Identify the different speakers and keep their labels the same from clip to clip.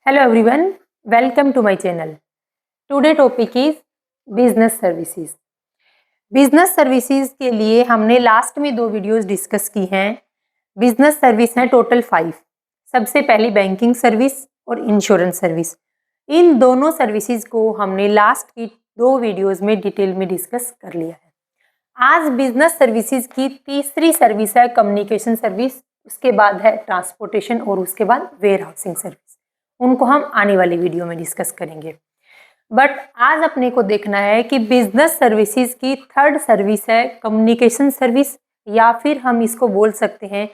Speaker 1: Hello everyone, welcome to my channel. Today topic is business services. Business services के लिए हमने last में 2 videos discuss की हैं। बिजनेस सर्विस हैं टोटल 5। सबसे पहली बैंकिंग सर्विस और इंश्योरेंस सर्विस। इन दोनों सर्विसेज को हमने लास्ट की 2 वीडियोस में डिटेल में डिस्कस कर लिया है। आज बिजनेस सर्विसेज की तीसरी सर्विस है कम्युनिकेशन सर्विस, उसके बाद है ट्रांसपोर्टेशन और उसके बाद वेयर हाउसिंग सर्विस। उनको हम आने वाली वीडियो में डिस्कस करेंगे। बट आज अपने को देखना है कि बिजनेस सर्विसेज की थर्ड सर्विस है कम्युनिकेशन सर्विस, या फिर हम इसको बोल सकते हैं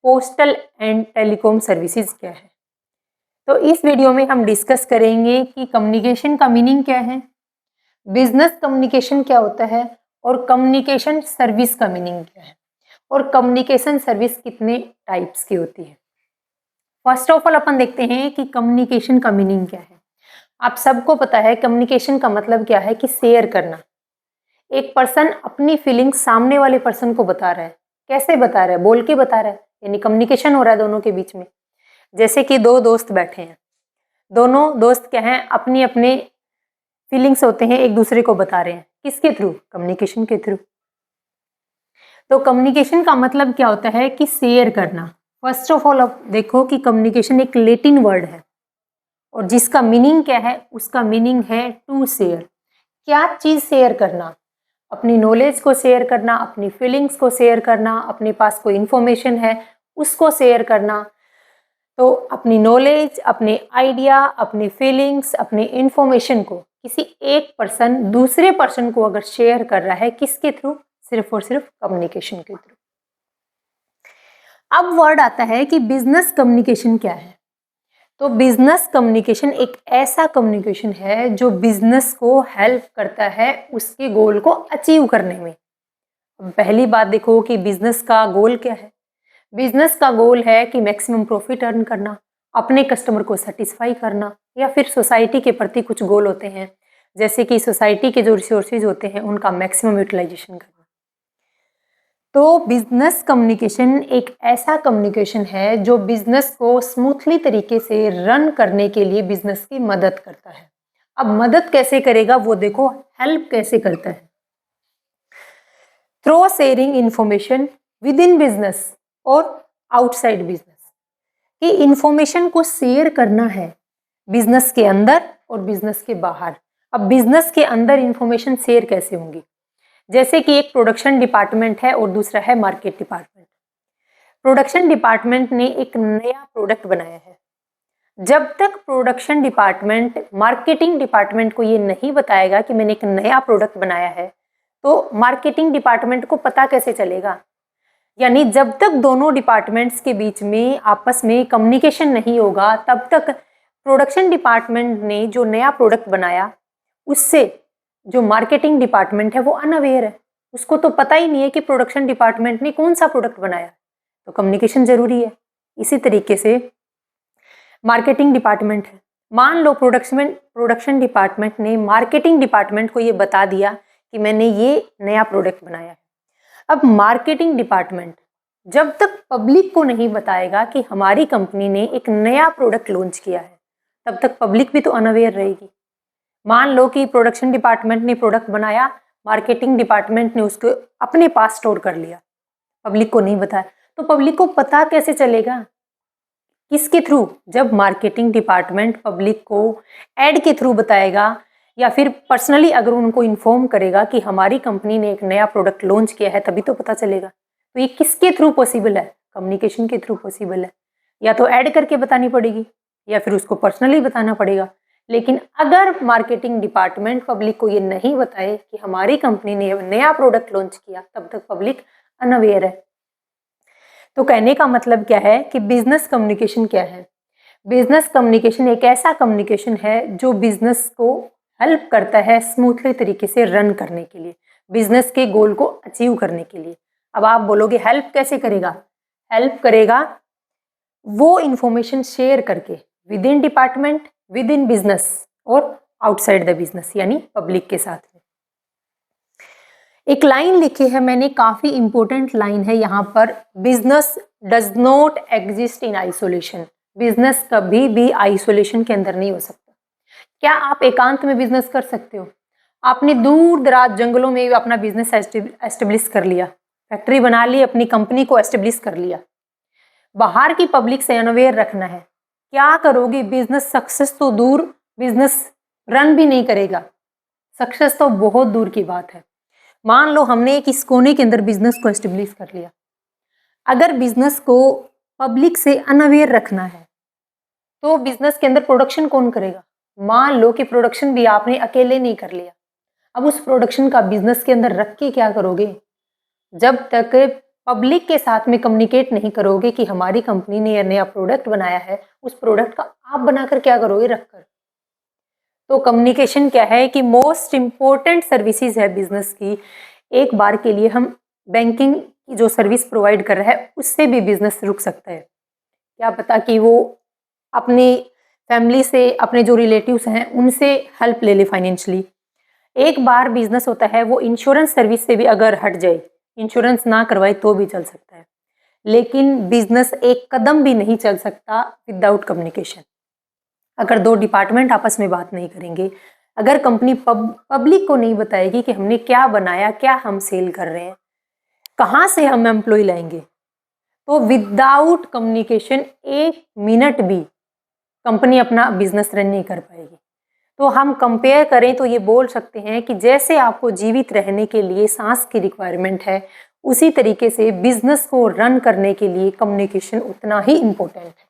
Speaker 1: पोस्टल एंड टेलीकॉम सर्विसेज क्या है। तो इस वीडियो में हम डिस्कस करेंगे कि कम्युनिकेशन का मीनिंग क्या है, बिजनेस कम्युनिकेशन क्या होता है और कम्युनिकेशन सर्विस का मीनिंग क्या है, और कम्युनिकेशन सर्विस कितने टाइप्स की होती है। फर्स्ट ऑफ ऑल अपन देखते हैं कि कम्युनिकेशन का मीनिंग क्या है। आप सबको पता है कम्युनिकेशन का मतलब क्या है कि शेयर करना। एक पर्सन अपनी फीलिंग्स सामने वाले पर्सन को बता रहा है। कैसे बता रहा है? बोल के बता रहा है, यानी कम्युनिकेशन हो रहा है दोनों के बीच में। जैसे कि 2 दोस्त बैठे हैं, दोनों दोस्त क्या हैं, अपनी अपने फीलिंग्स होते हैं एक दूसरे को बता रहे हैं। किसके थ्रू? कम्युनिकेशन के थ्रू। तो कम्युनिकेशन का मतलब क्या होता है कि शेयर करना। फर्स्ट ऑफ ऑल अब देखो कि कम्युनिकेशन एक लैटिन वर्ड है और जिसका मीनिंग क्या है, उसका मीनिंग है टू शेयर। क्या चीज शेयर करना? अपनी नॉलेज को शेयर करना, अपनी फीलिंग्स को शेयर करना, अपने पास कोई इंफॉर्मेशन है उसको शेयर करना। तो अपनी नॉलेज, अपने आइडिया, अपनी फीलिंग्स, अपनी इंफॉर्मेशन को किसी एक पर्सन दूसरे पर्सन को अगर शेयर कर रहा है, किसके थ्रू? सिर्फ और सिर्फ कम्युनिकेशन के थ्रू। अब वर्ड आता है कि बिजनेस कम्युनिकेशन क्या है। तो बिजनेस कम्युनिकेशन एक ऐसा कम्युनिकेशन है जो बिजनेस को हेल्प करता है उसके गोल को अचीव करने में। पहली बात देखो कि बिजनेस का गोल क्या है। बिजनेस का गोल है कि मैक्सिमम प्रॉफिट अर्न करना, अपने कस्टमर को सेटिस्फाई करना, या फिर सोसाइटी के प्रति कुछ गोल होते हैं, जैसे कि सोसाइटी के जो रिसोर्सेज होते हैं उनका मैक्सिमम यूटिलाइजेशन करना। तो बिजनेस कम्युनिकेशन एक ऐसा कम्युनिकेशन है जो बिजनेस को स्मूथली तरीके से रन करने के लिए बिजनेस की मदद करता है। अब मदद कैसे करेगा वो देखो, हेल्प कैसे करता है। Through sharing information with in business और आउटसाइड बिजनेस। कि इंफॉर्मेशन को शेयर करना है बिजनेस के अंदर और बिजनेस के बाहर। अब बिजनेस के अंदर इंफॉर्मेशन शेयर कैसे होंगी? जैसे कि एक प्रोडक्शन डिपार्टमेंट है और दूसरा है मार्केट डिपार्टमेंट। प्रोडक्शन डिपार्टमेंट ने एक नया प्रोडक्ट बनाया है। जब तक प्रोडक्शन डिपार्टमेंट मार्केटिंग डिपार्टमेंट को ये नहीं बताएगा कि मैंने एक नया प्रोडक्ट बनाया है, तो मार्केटिंग डिपार्टमेंट को पता कैसे चलेगा? यानी जब तक दोनों डिपार्टमेंट्स के बीच में आपस में कम्युनिकेशन नहीं होगा, तब तक प्रोडक्शन डिपार्टमेंट ने जो नया प्रोडक्ट बनाया उससे जो मार्केटिंग डिपार्टमेंट है वो अनअवेयर है। उसको तो पता ही नहीं है कि प्रोडक्शन डिपार्टमेंट ने कौन सा प्रोडक्ट बनाया। तो कम्युनिकेशन जरूरी है। इसी तरीके से मार्केटिंग डिपार्टमेंट है, मान लो प्रोडक्शन डिपार्टमेंट ने मार्केटिंग डिपार्टमेंट को ये बता दिया कि मैंने ये नया प्रोडक्ट बनाया है। अब मार्केटिंग डिपार्टमेंट जब तक पब्लिक को नहीं बताएगा कि हमारी कंपनी ने एक नया प्रोडक्ट लॉन्च किया है, तब तक पब्लिक भी तो अनअवेयर रहेगी। मान लो कि प्रोडक्शन डिपार्टमेंट ने प्रोडक्ट बनाया, मार्केटिंग डिपार्टमेंट ने उसको अपने पास स्टोर कर लिया, पब्लिक को नहीं बताया, तो पब्लिक को पता कैसे चलेगा? किसके थ्रू? जब मार्केटिंग डिपार्टमेंट पब्लिक को एड के थ्रू बताएगा या फिर पर्सनली अगर उनको इन्फॉर्म करेगा कि हमारी कंपनी ने एक नया प्रोडक्ट लॉन्च किया है, तभी तो पता चलेगा। तो ये किसके थ्रू पॉसिबल है? कम्युनिकेशन के थ्रू पॉसिबल है। या तो ऐड करके बतानी पड़ेगी या फिर उसको पर्सनली बताना पड़ेगा। लेकिन अगर मार्केटिंग डिपार्टमेंट पब्लिक को ये नहीं बताए कि हमारी कंपनी ने नया प्रोडक्ट लॉन्च किया, तब तक पब्लिक अनअवेयर है। तो कहने का मतलब क्या है कि बिजनेस कम्युनिकेशन क्या है? बिजनेस कम्युनिकेशन एक ऐसा कम्युनिकेशन है जो बिजनेस को हेल्प करता है स्मूथली तरीके से रन करने के लिए, बिजनेस के गोल को अचीव करने के लिए। अब आप बोलोगे हेल्प कैसे करेगा? हेल्प करेगा वो इंफॉर्मेशन शेयर करके with in department, with in business और आउटसाइड द बिजनेस, यानी पब्लिक के साथ में। एक लाइन लिखी है मैंने, काफी इंपॉर्टेंट लाइन है यहाँ पर, business does not exist in isolation. Business कभी भी आइसोलेशन के अंदर नहीं हो सकता। क्या आप एकांत में बिजनेस कर सकते हो? आपने दूर दराज जंगलों में अपना बिजनेस एस्टेब्लिश कर लिया, फैक्ट्री बना ली, अपनी कंपनी को एस्टेब्लिश कर लिया, बाहर की पब्लिक से अनअवेयर रखना है, क्या करोगे? बिजनेस सक्सेस तो दूर, बिजनेस रन भी नहीं करेगा, सक्सेस तो बहुत दूर की बात है। मान लो हमने एक इस कोने के अंदर बिजनेस को एस्टेब्लिश कर लिया, अगर बिजनेस को पब्लिक से अनअवेयर रखना है तो बिजनेस के अंदर प्रोडक्शन कौन करेगा? मान लो कि प्रोडक्शन भी आपने अकेले नहीं कर लिया, अब उस प्रोडक्शन का बिजनेस के अंदर रख के क्या करोगे? जब तक पब्लिक के साथ में कम्युनिकेट नहीं करोगे कि हमारी कंपनी ने यह नया प्रोडक्ट बनाया है, उस प्रोडक्ट का आप बनाकर क्या करोगे रखकर? तो कम्युनिकेशन क्या है कि मोस्ट इम्पोर्टेंट सर्विसेज है बिजनेस की। एक बार के लिए हम बैंकिंग की जो सर्विस प्रोवाइड कर रहा है उससे भी बिजनेस रुक सकता है। क्या पता कि वो अपनी फैमिली से, अपने जो रिलेटिव्स हैं उनसे हेल्प ले ले फाइनेंशियली। एक बार बिजनेस होता है वो इंश्योरेंस सर्विस से भी अगर हट जाए, इंश्योरेंस ना करवाए तो भी चल सकता है, लेकिन बिजनेस एक कदम भी नहीं चल सकता विदाउट कम्युनिकेशन। अगर दो डिपार्टमेंट आपस में बात नहीं करेंगे, अगर कंपनी पब्लिक को नहीं बताएगी कि हमने क्या बनाया, क्या हम सेल कर रहे हैं, कहाँ से हम एम्प्लॉय लाएंगे, तो विदाउट कम्युनिकेशन एक मिनट भी कंपनी अपना बिजनेस रन नहीं कर पाएगी। तो हम कंपेयर करें तो ये बोल सकते हैं कि जैसे आपको जीवित रहने के लिए सांस की रिक्वायरमेंट है, उसी तरीके से बिजनेस को रन करने के लिए कम्युनिकेशन उतना ही इम्पोर्टेंट है।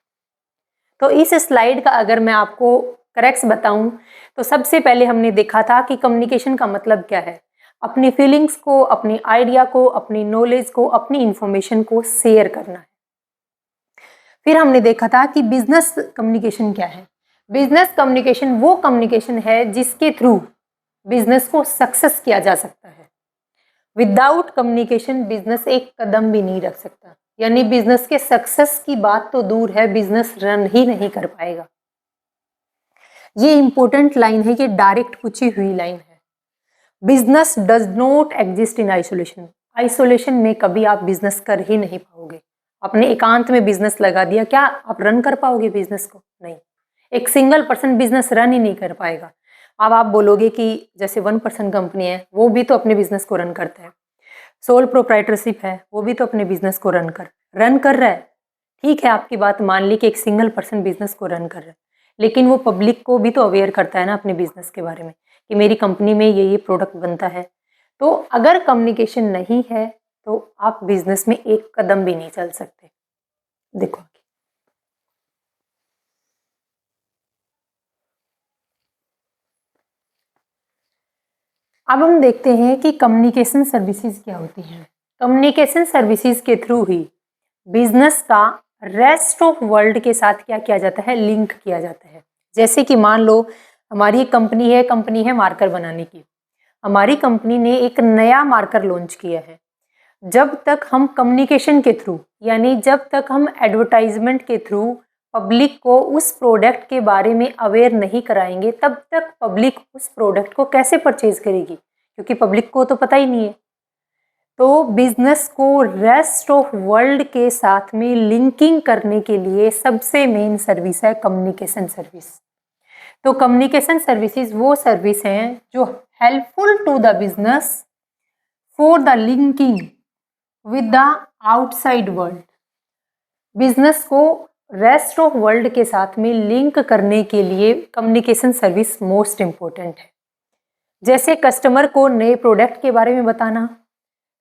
Speaker 1: तो इस स्लाइड का अगर मैं आपको करेक्ट्स बताऊं तो सबसे पहले हमने देखा था कि कम्युनिकेशन का मतलब क्या है, अपनी फीलिंग्स को, अपनी आइडिया को, अपनी नॉलेज को, अपनी इंफॉर्मेशन को शेयर करना है। फिर हमने देखा था कि बिजनेस कम्युनिकेशन क्या है। बिजनेस कम्युनिकेशन वो कम्युनिकेशन है जिसके थ्रू बिजनेस को सक्सेस किया जा सकता है। विदाउट कम्युनिकेशन बिजनेस एक कदम भी नहीं रख सकता, यानी बिजनेस के सक्सेस की बात तो दूर है, बिजनेस रन ही नहीं कर पाएगा। ये इंपॉर्टेंट लाइन है, ये डायरेक्ट पूछी हुई लाइन है। Business does not exist in isolation. Isolation में कभी आप बिजनेस कर ही नहीं पाओगे। अपने एकांत में बिजनेस लगा दिया, क्या आप रन कर पाओगे बिजनेस को? नहीं, एक सिंगल पर्सन बिजनेस रन ही नहीं कर पाएगा। अब आप बोलोगे कि जैसे 1% कंपनी है, वो भी तो अपने बिजनेस को रन करता है, सोल प्रोप्राइटरशिप है, वो भी तो अपने बिजनेस को रन कर रहा है। ठीक है, आपकी बात मान ली कि एक सिंगल पर्सन बिजनेस को रन कर रहा है, लेकिन वो पब्लिक को भी तो अवेयर करता है ना अपने बिजनेस के बारे में कि मेरी कंपनी में ये प्रोडक्ट बनता है। तो अगर कम्युनिकेशन नहीं है तो आप बिजनेस में एक कदम भी नहीं चल सकते। देखो अब हम देखते हैं कि कम्युनिकेशन सर्विसेज क्या होती हैं। कम्युनिकेशन सर्विसेज के थ्रू ही बिजनेस का रेस्ट ऑफ वर्ल्ड के साथ क्या किया जाता है, लिंक किया जाता है। जैसे कि मान लो हमारी एक कंपनी है मार्कर बनाने की, हमारी कंपनी ने एक नया मार्कर लॉन्च किया है। जब तक हम कम्युनिकेशन के थ्रू, यानी जब तक हम एडवर्टाइजमेंट के थ्रू पब्लिक को उस प्रोडक्ट के बारे में अवेयर नहीं कराएंगे, तब तक पब्लिक उस प्रोडक्ट को कैसे परचेज करेगी, क्योंकि पब्लिक को तो पता ही नहीं है। तो बिजनेस को रेस्ट ऑफ वर्ल्ड के साथ में लिंकिंग करने के लिए सबसे मेन सर्विस है कम्युनिकेशन सर्विस। तो कम्युनिकेशन सर्विसेज वो सर्विस हैं जो helpful to the business for the linking with the outside world. Business को रेस्ट ऑफ वर्ल्ड के साथ में लिंक करने के लिए कम्युनिकेशन सर्विस मोस्ट इम्पोर्टेंट है। जैसे कस्टमर को नए प्रोडक्ट के बारे में बताना,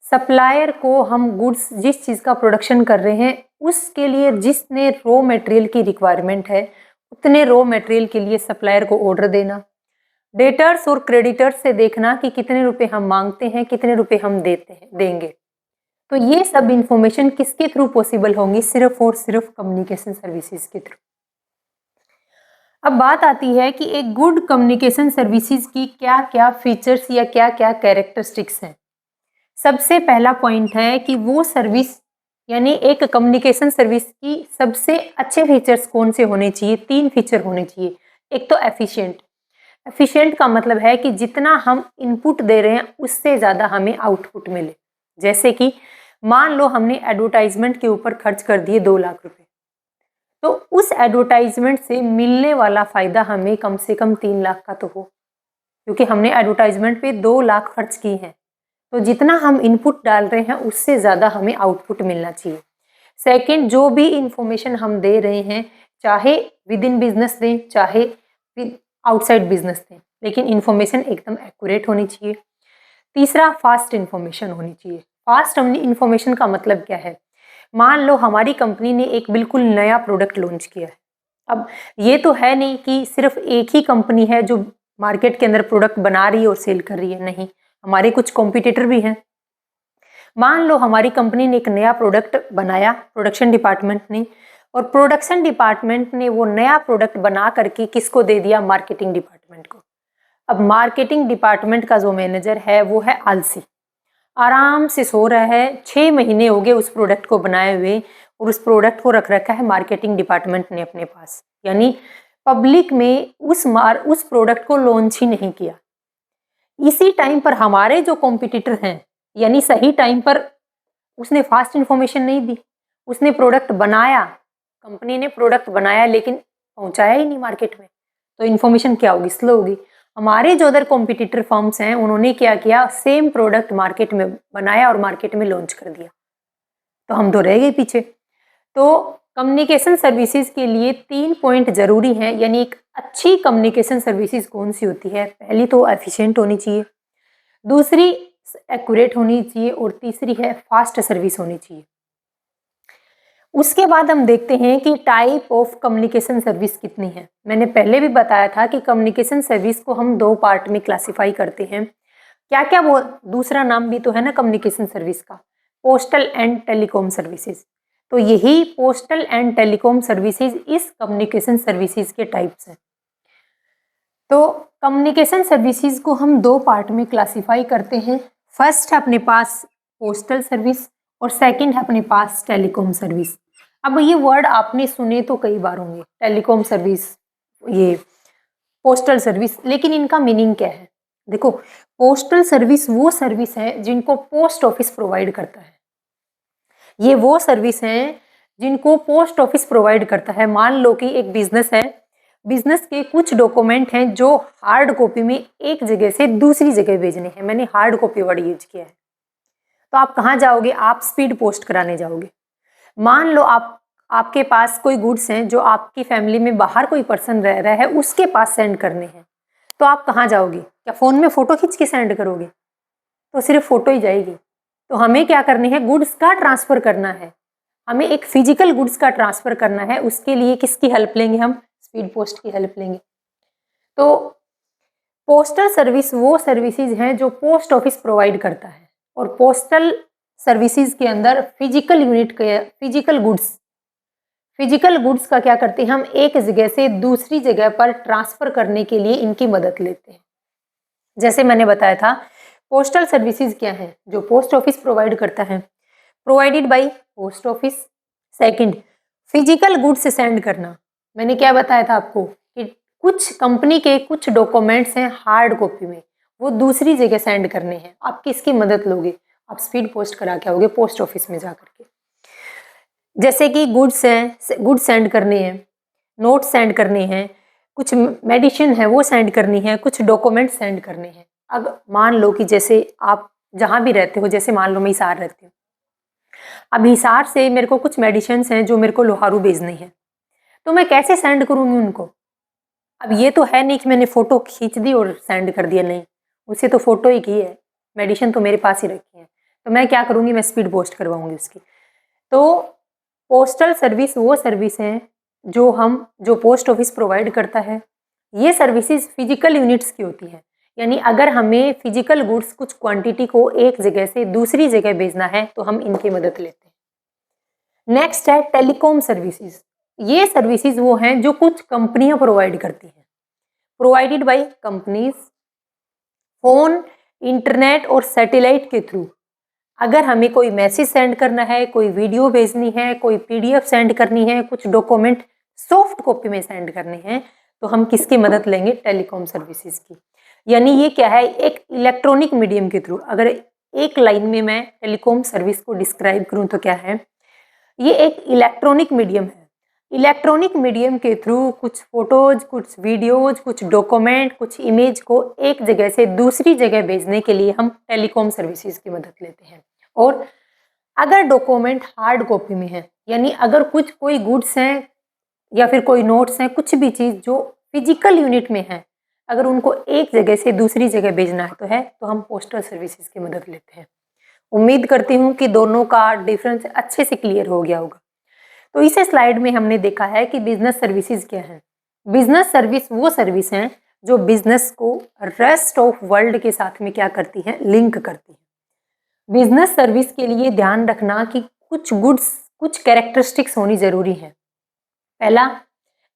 Speaker 1: सप्लायर को हम गुड्स जिस चीज़ का प्रोडक्शन कर रहे हैं उसके लिए जिसने रॉ मटेरियल की रिक्वायरमेंट है उतने रॉ मटेरियल के लिए सप्लायर को ऑर्डर देना, डेटर्स और क्रेडिटर्स से देखना कि कितने रुपए हम मांगते हैं, कितने रुपए हम देंगे। तो ये सब इंफॉर्मेशन किसके थ्रू पॉसिबल होंगी? सिर्फ और सिर्फ कम्युनिकेशन सर्विसेज के थ्रू। अब बात आती है कि एक गुड कम्युनिकेशन सर्विसेज की क्या क्या फीचर्स या क्या क्या कैरेक्टरिस्टिक्स हैं। सबसे पहला पॉइंट है कि वो सर्विस, यानी एक कम्युनिकेशन सर्विस की सबसे अच्छे फीचर्स कौन से होने चाहिए? 3 फीचर होने चाहिए। एक तो एफिशिएंट। एफिशिएंट का मतलब है कि जितना हम इनपुट दे रहे हैं उससे ज़्यादा हमें आउटपुट मिले। जैसे कि मान लो हमने एडवर्टाइजमेंट के ऊपर खर्च कर दिए 2 लाख रुपए, तो उस एडवर्टाइजमेंट से मिलने वाला फ़ायदा हमें कम से कम 3 लाख का तो हो, क्योंकि हमने एडवर्टाइजमेंट पे 2 लाख खर्च की हैं। तो जितना हम इनपुट डाल रहे हैं उससे ज़्यादा हमें आउटपुट मिलना चाहिए। सेकंड, जो भी इंफॉर्मेशन हम दे रहे हैं, चाहे विद इन बिजनेस दें, चाहे आउटसाइड बिजनेस दें, लेकिन इंफॉर्मेशन एकदम एक्यूरेट होनी चाहिए। तीसरा, फास्ट इंफॉर्मेशन होनी चाहिए। फास्ट इंफॉर्मेशन का मतलब क्या है? मान लो हमारी कंपनी ने एक बिल्कुल नया प्रोडक्ट लॉन्च किया है। अब ये तो है नहीं कि सिर्फ एक ही कंपनी है जो मार्केट के अंदर प्रोडक्ट बना रही है और सेल कर रही है, नहीं, हमारे कुछ कॉम्पिटिटर भी हैं। मान लो हमारी कंपनी ने एक नया प्रोडक्ट बनाया, प्रोडक्शन डिपार्टमेंट ने, और प्रोडक्शन डिपार्टमेंट ने वो नया प्रोडक्ट बना करके किसको दे दिया? मार्केटिंग डिपार्टमेंट को। अब मार्केटिंग डिपार्टमेंट का जो मैनेजर है वो है आलसी, आराम से सो रहा है। 6 महीने हो गए उस प्रोडक्ट को बनाए हुए और उस प्रोडक्ट को रख रखा है मार्केटिंग डिपार्टमेंट ने अपने पास, यानी पब्लिक में उस प्रोडक्ट को लॉन्च ही नहीं किया। इसी टाइम पर हमारे जो कॉम्पिटिटर हैं, यानी सही टाइम पर उसने फास्ट इंफॉर्मेशन नहीं दी, उसने प्रोडक्ट बनाया, कंपनी ने प्रोडक्ट बनाया लेकिन पहुंचाया ही नहीं मार्केट में, तो इन्फॉर्मेशन क्या होगी? स्लो होगी। हमारे जो अदर कॉम्पिटिटर फर्म्स हैं उन्होंने क्या किया? सेम प्रोडक्ट मार्केट में बनाया और मार्केट में लॉन्च कर दिया, तो हम तो रह गए पीछे। तो कम्युनिकेशन सर्विसेज के लिए 3 पॉइंट जरूरी हैं, यानी एक अच्छी कम्युनिकेशन सर्विसेज कौन सी होती है? पहली तो एफिशिएंट होनी चाहिए, दूसरी एक्यूरेट होनी चाहिए और तीसरी है फास्ट सर्विस होनी चाहिए। उसके बाद हम देखते हैं कि टाइप ऑफ कम्युनिकेशन सर्विस कितनी है। मैंने पहले भी बताया था कि कम्युनिकेशन सर्विस को हम 2 पार्ट में क्लासिफाई करते हैं। क्या क्या? वो दूसरा नाम भी तो है ना कम्युनिकेशन सर्विस का, पोस्टल एंड टेलीकॉम सर्विसेज। तो यही पोस्टल एंड टेलीकॉम सर्विसेज इस कम्युनिकेशन सर्विसेज के टाइप्स हैं। तो कम्युनिकेशन सर्विसेज को हम 2 पार्ट में क्लासिफाई करते हैं। फर्स्ट है अपने पास पोस्टल सर्विस और सेकंड है अपने पास टेलीकॉम सर्विस। अब ये वर्ड आपने सुने तो कई बार होंगे, टेलीकॉम सर्विस, ये पोस्टल सर्विस, लेकिन इनका मीनिंग क्या है? देखो, पोस्टल सर्विस वो सर्विस है जिनको पोस्ट ऑफिस प्रोवाइड करता है। ये वो सर्विस हैं जिनको पोस्ट ऑफिस प्रोवाइड करता है। मान लो कि एक बिजनेस है, बिजनेस के कुछ डॉक्यूमेंट हैं जो हार्ड कॉपी में एक जगह से दूसरी जगह भेजने हैं। मैंने हार्ड कॉपी वर्ड यूज किया है। तो आप कहाँ जाओगे? आप स्पीड पोस्ट कराने जाओगे। मान लो आपके पास कोई गुड्स हैं जो आपकी फैमिली में बाहर कोई पर्सन रह रहा है, उसके पास सेंड करने हैं, तो आप कहाँ जाओगे? क्या फ़ोन में फ़ोटो खींच के सेंड करोगे? तो सिर्फ फ़ोटो ही जाएगी। तो हमें क्या करनी है? गुड्स का ट्रांसफ़र करना है, हमें एक फिजिकल गुड्स का ट्रांसफ़र करना है। उसके लिए किसकी हेल्प लेंगे? हम स्पीड पोस्ट की हेल्प लेंगे। तो पोस्टल सर्विस वो सर्विसेज हैं जो पोस्ट ऑफिस प्रोवाइड करता है, और पोस्टल सर्विसेज के अंदर फिजिकल गुड्स का क्या करते हैं? हम एक जगह से दूसरी जगह पर ट्रांसफ़र करने के लिए इनकी मदद लेते हैं। जैसे मैंने बताया था, पोस्टल सर्विसेज क्या है? जो पोस्ट ऑफिस प्रोवाइड करता है, provided by post office. Second, physical goods send करना। मैंने क्या बताया था आपको कि कुछ कंपनी के कुछ डॉक्यूमेंट्स हैं हार्ड कॉपी में, वो दूसरी जगह सेंड करने हैं। आप किसकी मदद लोगे? आप स्पीड पोस्ट करा के आओगे पोस्ट ऑफिस में जा करके। जैसे कि गुड्स हैं, गुड्स सेंड करने हैं, नोट सेंड करने हैं, कुछ मेडिसिन है वो सेंड करनी है, कुछ डॉक्यूमेंट सेंड करने हैं। अब मान लो कि जैसे आप जहाँ भी रहते हो, जैसे मान लो मैं हिसार रहती हूँ, अब हिसार से मेरे को कुछ मेडिसिन हैं जो मेरे को लोहारू भेजनी है, तो मैं कैसे सेंड करूँगी उनको? अब ये तो है नहीं कि मैंने फ़ोटो खींच दी और सेंड कर दिया, नहीं, उसे तो फ़ोटो ही की है, मेडिसिन तो मेरे पास ही रखी है, तो मैं क्या करूँगी? मैं स्पीड पोस्ट करवाऊँगी उसकी। तो पोस्टल सर्विस वो सर्विस हैं जो पोस्ट ऑफिस प्रोवाइड करता है। ये सर्विसेज फिजिकल यूनिट्स की होती है, यानी अगर हमें फिजिकल गुड्स कुछ क्वांटिटी को एक जगह से दूसरी जगह भेजना है तो हम इनकी मदद लेते हैं। नेक्स्ट है टेलीकॉम सर्विसेज। ये सर्विसेज वो हैं जो कुछ कंपनियां प्रोवाइड करती हैं, provided by companies, phone, internet और सैटेलाइट के थ्रू। अगर हमें कोई मैसेज सेंड करना है, कोई वीडियो भेजनी है, कोई पीडीएफ सेंड करनी है, कुछ डॉक्यूमेंट सॉफ्ट कॉपी में सेंड करने हैं, तो हम किसकी मदद लेंगे? टेलीकॉम सर्विसेज की। यानी ये क्या है? एक इलेक्ट्रॉनिक मीडियम के थ्रू। अगर एक लाइन में मैं टेलीकॉम सर्विस को डिस्क्राइब करूं तो क्या है? ये एक इलेक्ट्रॉनिक मीडियम है। इलेक्ट्रॉनिक मीडियम के थ्रू कुछ फोटोज, कुछ वीडियोज, कुछ डॉक्यूमेंट, कुछ इमेज को एक जगह से दूसरी जगह भेजने के लिए हम टेलीकॉम सर्विसेज की मदद लेते हैं। और अगर डॉक्यूमेंट हार्ड कॉपी में है, यानी अगर कुछ कोई गुड्स हैं या फिर कोई नोट्स हैं, कुछ भी चीज़ जो फिजिकल यूनिट में है, अगर उनको एक जगह से दूसरी जगह भेजना है तो हम पोस्टल सर्विसेज की मदद लेते हैं। उम्मीद करती हूँ कि दोनों का डिफरेंस अच्छे से क्लियर हो गया होगा। तो इस स्लाइड में हमने देखा है कि बिजनेस सर्विसेज क्या है। बिजनेस सर्विस वो सर्विस हैं जो बिजनेस को रेस्ट ऑफ वर्ल्ड के साथ में क्या करती है, लिंक करती है। बिजनेस सर्विस के लिए ध्यान रखना कि कुछ गुड्स, कुछ कैरेक्टरिस्टिक्स होनी जरूरी है। पहला,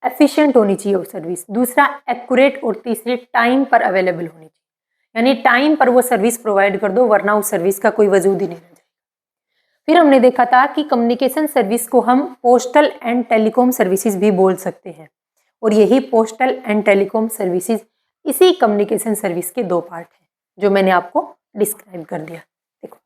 Speaker 1: एफिशिएंट होनी चाहिए वो सर्विस। दूसरा, एक्यूरेट। और तीसरी, टाइम पर अवेलेबल होनी चाहिए, यानी टाइम पर वो सर्विस प्रोवाइड कर दो, वरना उस सर्विस का कोई वजूद ही नहीं रह जाएगा। फिर हमने देखा था कि कम्युनिकेशन सर्विस को हम पोस्टल एंड टेलीकॉम सर्विसेज भी बोल सकते हैं, और यही पोस्टल एंड टेलीकॉम सर्विसेज इसी कम्युनिकेशन सर्विस के दो पार्ट हैं जो मैंने आपको डिस्क्राइब कर दिया। देखो,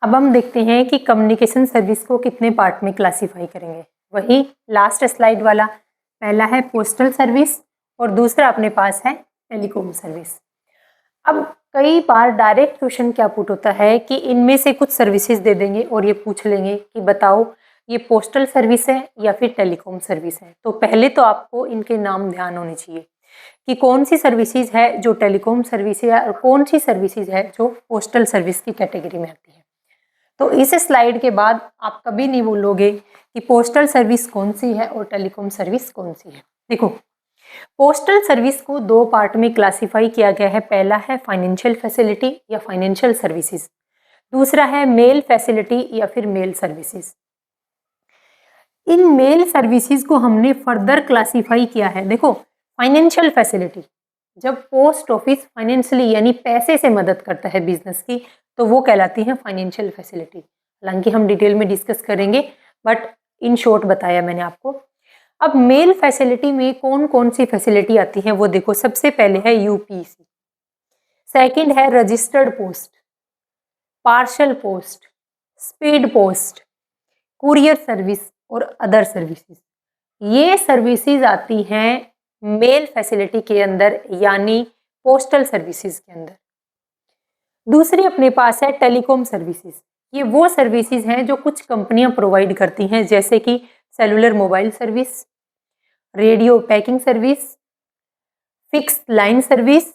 Speaker 1: अब हम देखते हैं कि कम्युनिकेशन सर्विस को कितने पार्ट में क्लासिफाई करेंगे। वही लास्ट स्लाइड वाला, पहला है पोस्टल सर्विस और दूसरा अपने पास है टेलीकॉम सर्विस। अब कई बार डायरेक्ट क्वेश्चन क्या पुट होता है कि इनमें से कुछ सर्विसेज दे देंगे और ये पूछ लेंगे कि बताओ ये पोस्टल सर्विस है या फिर टेलीकॉम सर्विस है। तो पहले तो आपको इनके नाम ध्यान होने चाहिए कि कौन सी सर्विसेज है जो टेलीकॉम सर्विस है और कौन सी सर्विसेज है जो पोस्टल सर्विस की कैटेगरी में आती है। तो इस स्लाइड के बाद आप कभी नहीं बोलोगे कि पोस्टल सर्विस कौन सी है और टेलीकॉम सर्विस कौन सी है। देखो, पोस्टल सर्विस को दो पार्ट में क्लासिफाई किया गया है। पहला है फाइनेंशियल फैसिलिटी या फाइनेंशियल सर्विसेज, दूसरा है मेल फैसिलिटी या फिर mail services. In male services को हमने फर्दर क्लासिफाई किया है। देखो, फाइनेंशियल फैसिलिटी, जब पोस्ट ऑफिस फाइनेंशियली यानी पैसे से मदद करता है बिजनेस की, तो वो कहलाती है फाइनेंशियल फैसिलिटी। हालांकि हम डिटेल में डिस्कस करेंगे, बट इन शॉर्ट बताया मैंने आपको। अब मेल फैसिलिटी में कौन कौन सी फैसिलिटी आती है वो देखो। सबसे पहले है यूपीसी, सेकंड है registered post, parcel post, speed post, courier service और अदर सर्विसेज। ये सर्विसेज आती हैं मेल फैसिलिटी के अंदर, यानी पोस्टल सर्विसेज के अंदर। दूसरी अपने पास है टेलीकॉम सर्विसेज। ये वो सर्विसेज हैं जो कुछ कंपनियां प्रोवाइड करती हैं, जैसे कि cellular mobile service, radio paging service, fix line service,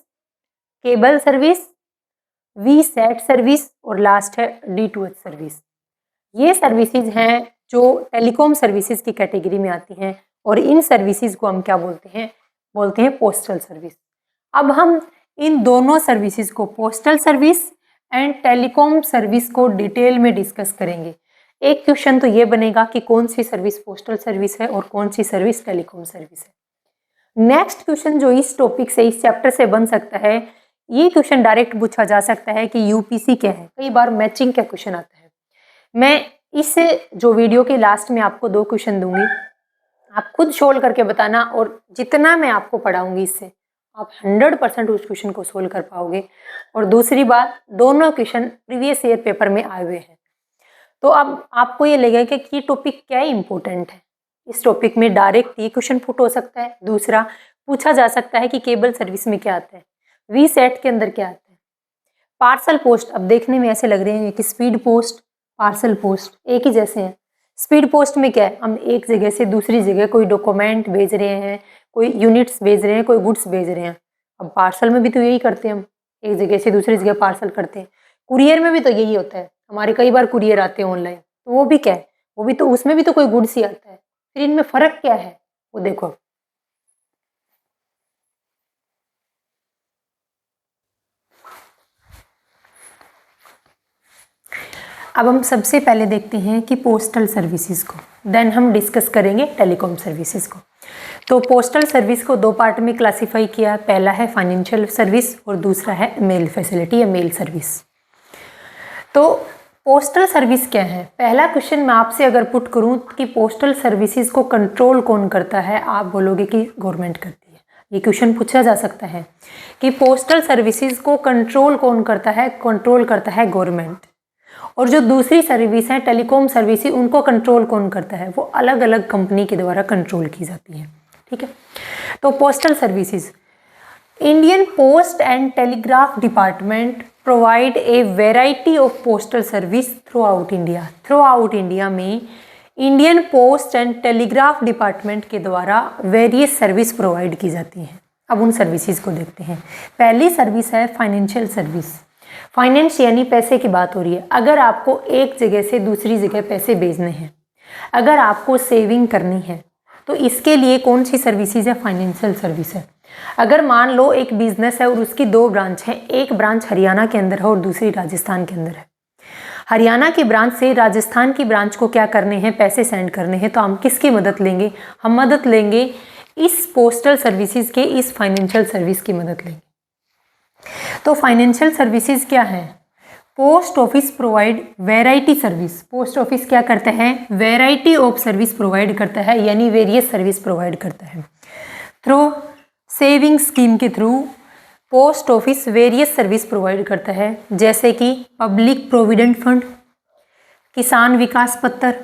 Speaker 1: cable service, VSAT service और लास्ट है D2H सर्विस। ये सर्विसेज हैं जो टेलीकॉम सर्विसेज की कैटेगरी में आती हैं, और इन सर्विसेज को हम क्या बोलते हैं पोस्टल सर्विस। अब हम इन दोनों सर्विसेज को, postal service and telecom service को डिटेल में डिस्कस करेंगे। एक क्वेश्चन तो ये बनेगा कि कौन सी सर्विस पोस्टल सर्विस है और कौन सी सर्विस टेलीकॉम सर्विस है। नेक्स्ट क्वेश्चन जो इस टॉपिक से, इस चैप्टर से बन सकता है, ये क्वेश्चन डायरेक्ट पूछा जा सकता है कि यूपीसी क्या है। कई बार मैचिंग का क्वेश्चन आता है। मैं इस जो वीडियो के लास्ट में आपको दो क्वेश्चन दूंगी, आप खुद सोल्व करके बताना, और जितना मैं आपको पढ़ाऊंगी इससे आप 100% उस क्वेश्चन को सोल्व कर पाओगे। और दूसरी बात, दोनों क्वेश्चन प्रीवियस ईयर पेपर में आए हुए हैं, तो अब आपको ये लगेगा कि ये टॉपिक क्या इंपॉर्टेंट है। इस टॉपिक में डायरेक्ट ये क्वेश्चन पुट हो सकता है। दूसरा पूछा जा सकता है कि केबल सर्विस में क्या आता है, वी सेट के अंदर क्या आता है, पार्सल पोस्ट। अब देखने में ऐसे लग रहे हैं कि स्पीड पोस्ट, पार्सल पोस्ट एक ही जैसे हैं। स्पीड पोस्ट में क्या है, हम एक जगह से दूसरी जगह कोई डॉक्यूमेंट भेज रहे हैं, कोई यूनिट्स भेज रहे हैं, कोई गुड्स भेज रहे हैं। अब पार्सल में भी तो यही करते हैं, हम एक जगह से दूसरी जगह पार्सल करते हैं। कुरियर में भी तो यही होता है, हमारे कई बार कुरियर आते हैं ऑनलाइन, तो वो भी क्या है, वो भी तो, उसमें भी तो कोई गुड्स ही आता है। फिर इनमें फ़र्क क्या है वो देखो। अब हम सबसे पहले देखते हैं कि पोस्टल सर्विसेज को, देन हम डिस्कस करेंगे टेलीकॉम सर्विसेज को। तो पोस्टल सर्विस को दो पार्ट में क्लासिफाई किया। पहला है फाइनेंशियल सर्विस और दूसरा है मेल फैसिलिटी या मेल सर्विस। तो पोस्टल सर्विस क्या है? पहला क्वेश्चन मैं आपसे अगर पुट करूं कि पोस्टल सर्विसेज को कंट्रोल कौन करता है, आप बोलोगे कि गवर्नमेंट करती है। ये क्वेश्चन पूछा जा सकता है कि पोस्टल सर्विसेज को कंट्रोल कौन करता है? कंट्रोल करता है गवर्नमेंट। और जो दूसरी सर्विस है टेलीकॉम सर्विसेज, उनको कंट्रोल कौन करता है? वो अलग अलग कंपनी के द्वारा कंट्रोल की जाती है। ठीक है, तो postal services, Indian post and telegraph department provide a variety of postal service throughout India. Throughout India में Indian post and telegraph department के द्वारा वेरियस सर्विस प्रोवाइड की जाती हैं। अब उन सर्विसेज को देखते हैं। पहली सर्विस है फाइनेंशियल सर्विस। फाइनेंस यानी पैसे की बात हो रही है। अगर आपको एक जगह से दूसरी जगह पैसे भेजने हैं, अगर आपको सेविंग करनी है, तो इसके लिए कौन सी सर्विसेज है? फाइनेंशियल सर्विस है। अगर मान लो एक बिजनेस है और उसकी 2 ब्रांच हैं, एक ब्रांच हरियाणा के अंदर है और दूसरी राजस्थान के अंदर है। हरियाणा की ब्रांच से राजस्थान की ब्रांच को क्या करने हैं? पैसे सेंड करने हैं। तो हम किसकी मदद लेंगे? हम मदद लेंगे इस पोस्टल सर्विसेज के, इस फाइनेंशियल सर्विस की मदद लेंगे। तो फाइनेंशियल सर्विसेज क्या है? Post office provide variety service. Post office क्या करता है? वैरायटी ऑफ सर्विस प्रोवाइड करता है, यानी वेरियस सर्विस प्रोवाइड करता है। थ्रू सेविंग स्कीम के through post office various service provide करता है, जैसे कि पब्लिक प्रोविडेंट फंड, किसान विकास पत्र,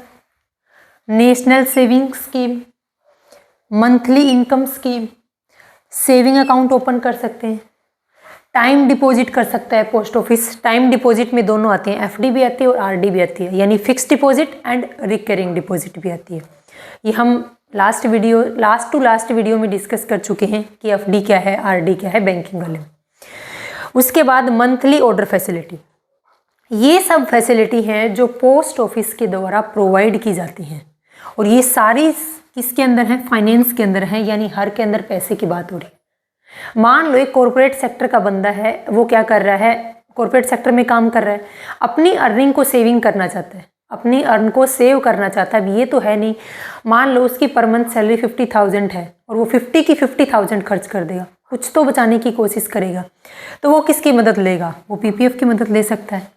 Speaker 1: national saving scheme, monthly income scheme, saving account open कर सकते हैं, टाइम डिपॉजिट कर सकता है पोस्ट ऑफिस। टाइम डिपॉजिट में दोनों आते हैं, एफडी भी आती है और आरडी भी आती है, यानी fix deposit and recurring deposit भी आती है। ये हम लास्ट टू लास्ट वीडियो में डिस्कस कर चुके हैं कि एफडी क्या है, आरडी क्या है बैंकिंग वाले। उसके बाद मंथली ऑर्डर फैसिलिटी, ये सब फैसिलिटी हैं जो पोस्ट ऑफिस के द्वारा प्रोवाइड की जाती हैं, और ये सारी किसके अंदर है? फाइनेंस के अंदर है, यानी हर के अंदर पैसे की बात हो रही है। मान लो एक कॉर्पोरेट सेक्टर का बंदा है, वो क्या कर रहा है? कॉर्पोरेट सेक्टर में काम कर रहा है, अपनी अर्निंग को सेविंग करना चाहता है, अपनी अर्न को सेव करना चाहता है। अब ये तो है नहीं, मान लो उसकी पर मंथ सैलरी 50,000 है और वो 50 की 50,000 खर्च कर देगा, कुछ तो बचाने की कोशिश करेगा। तो वो किसकी मदद लेगा? वो पीपीएफ की मदद ले सकता है,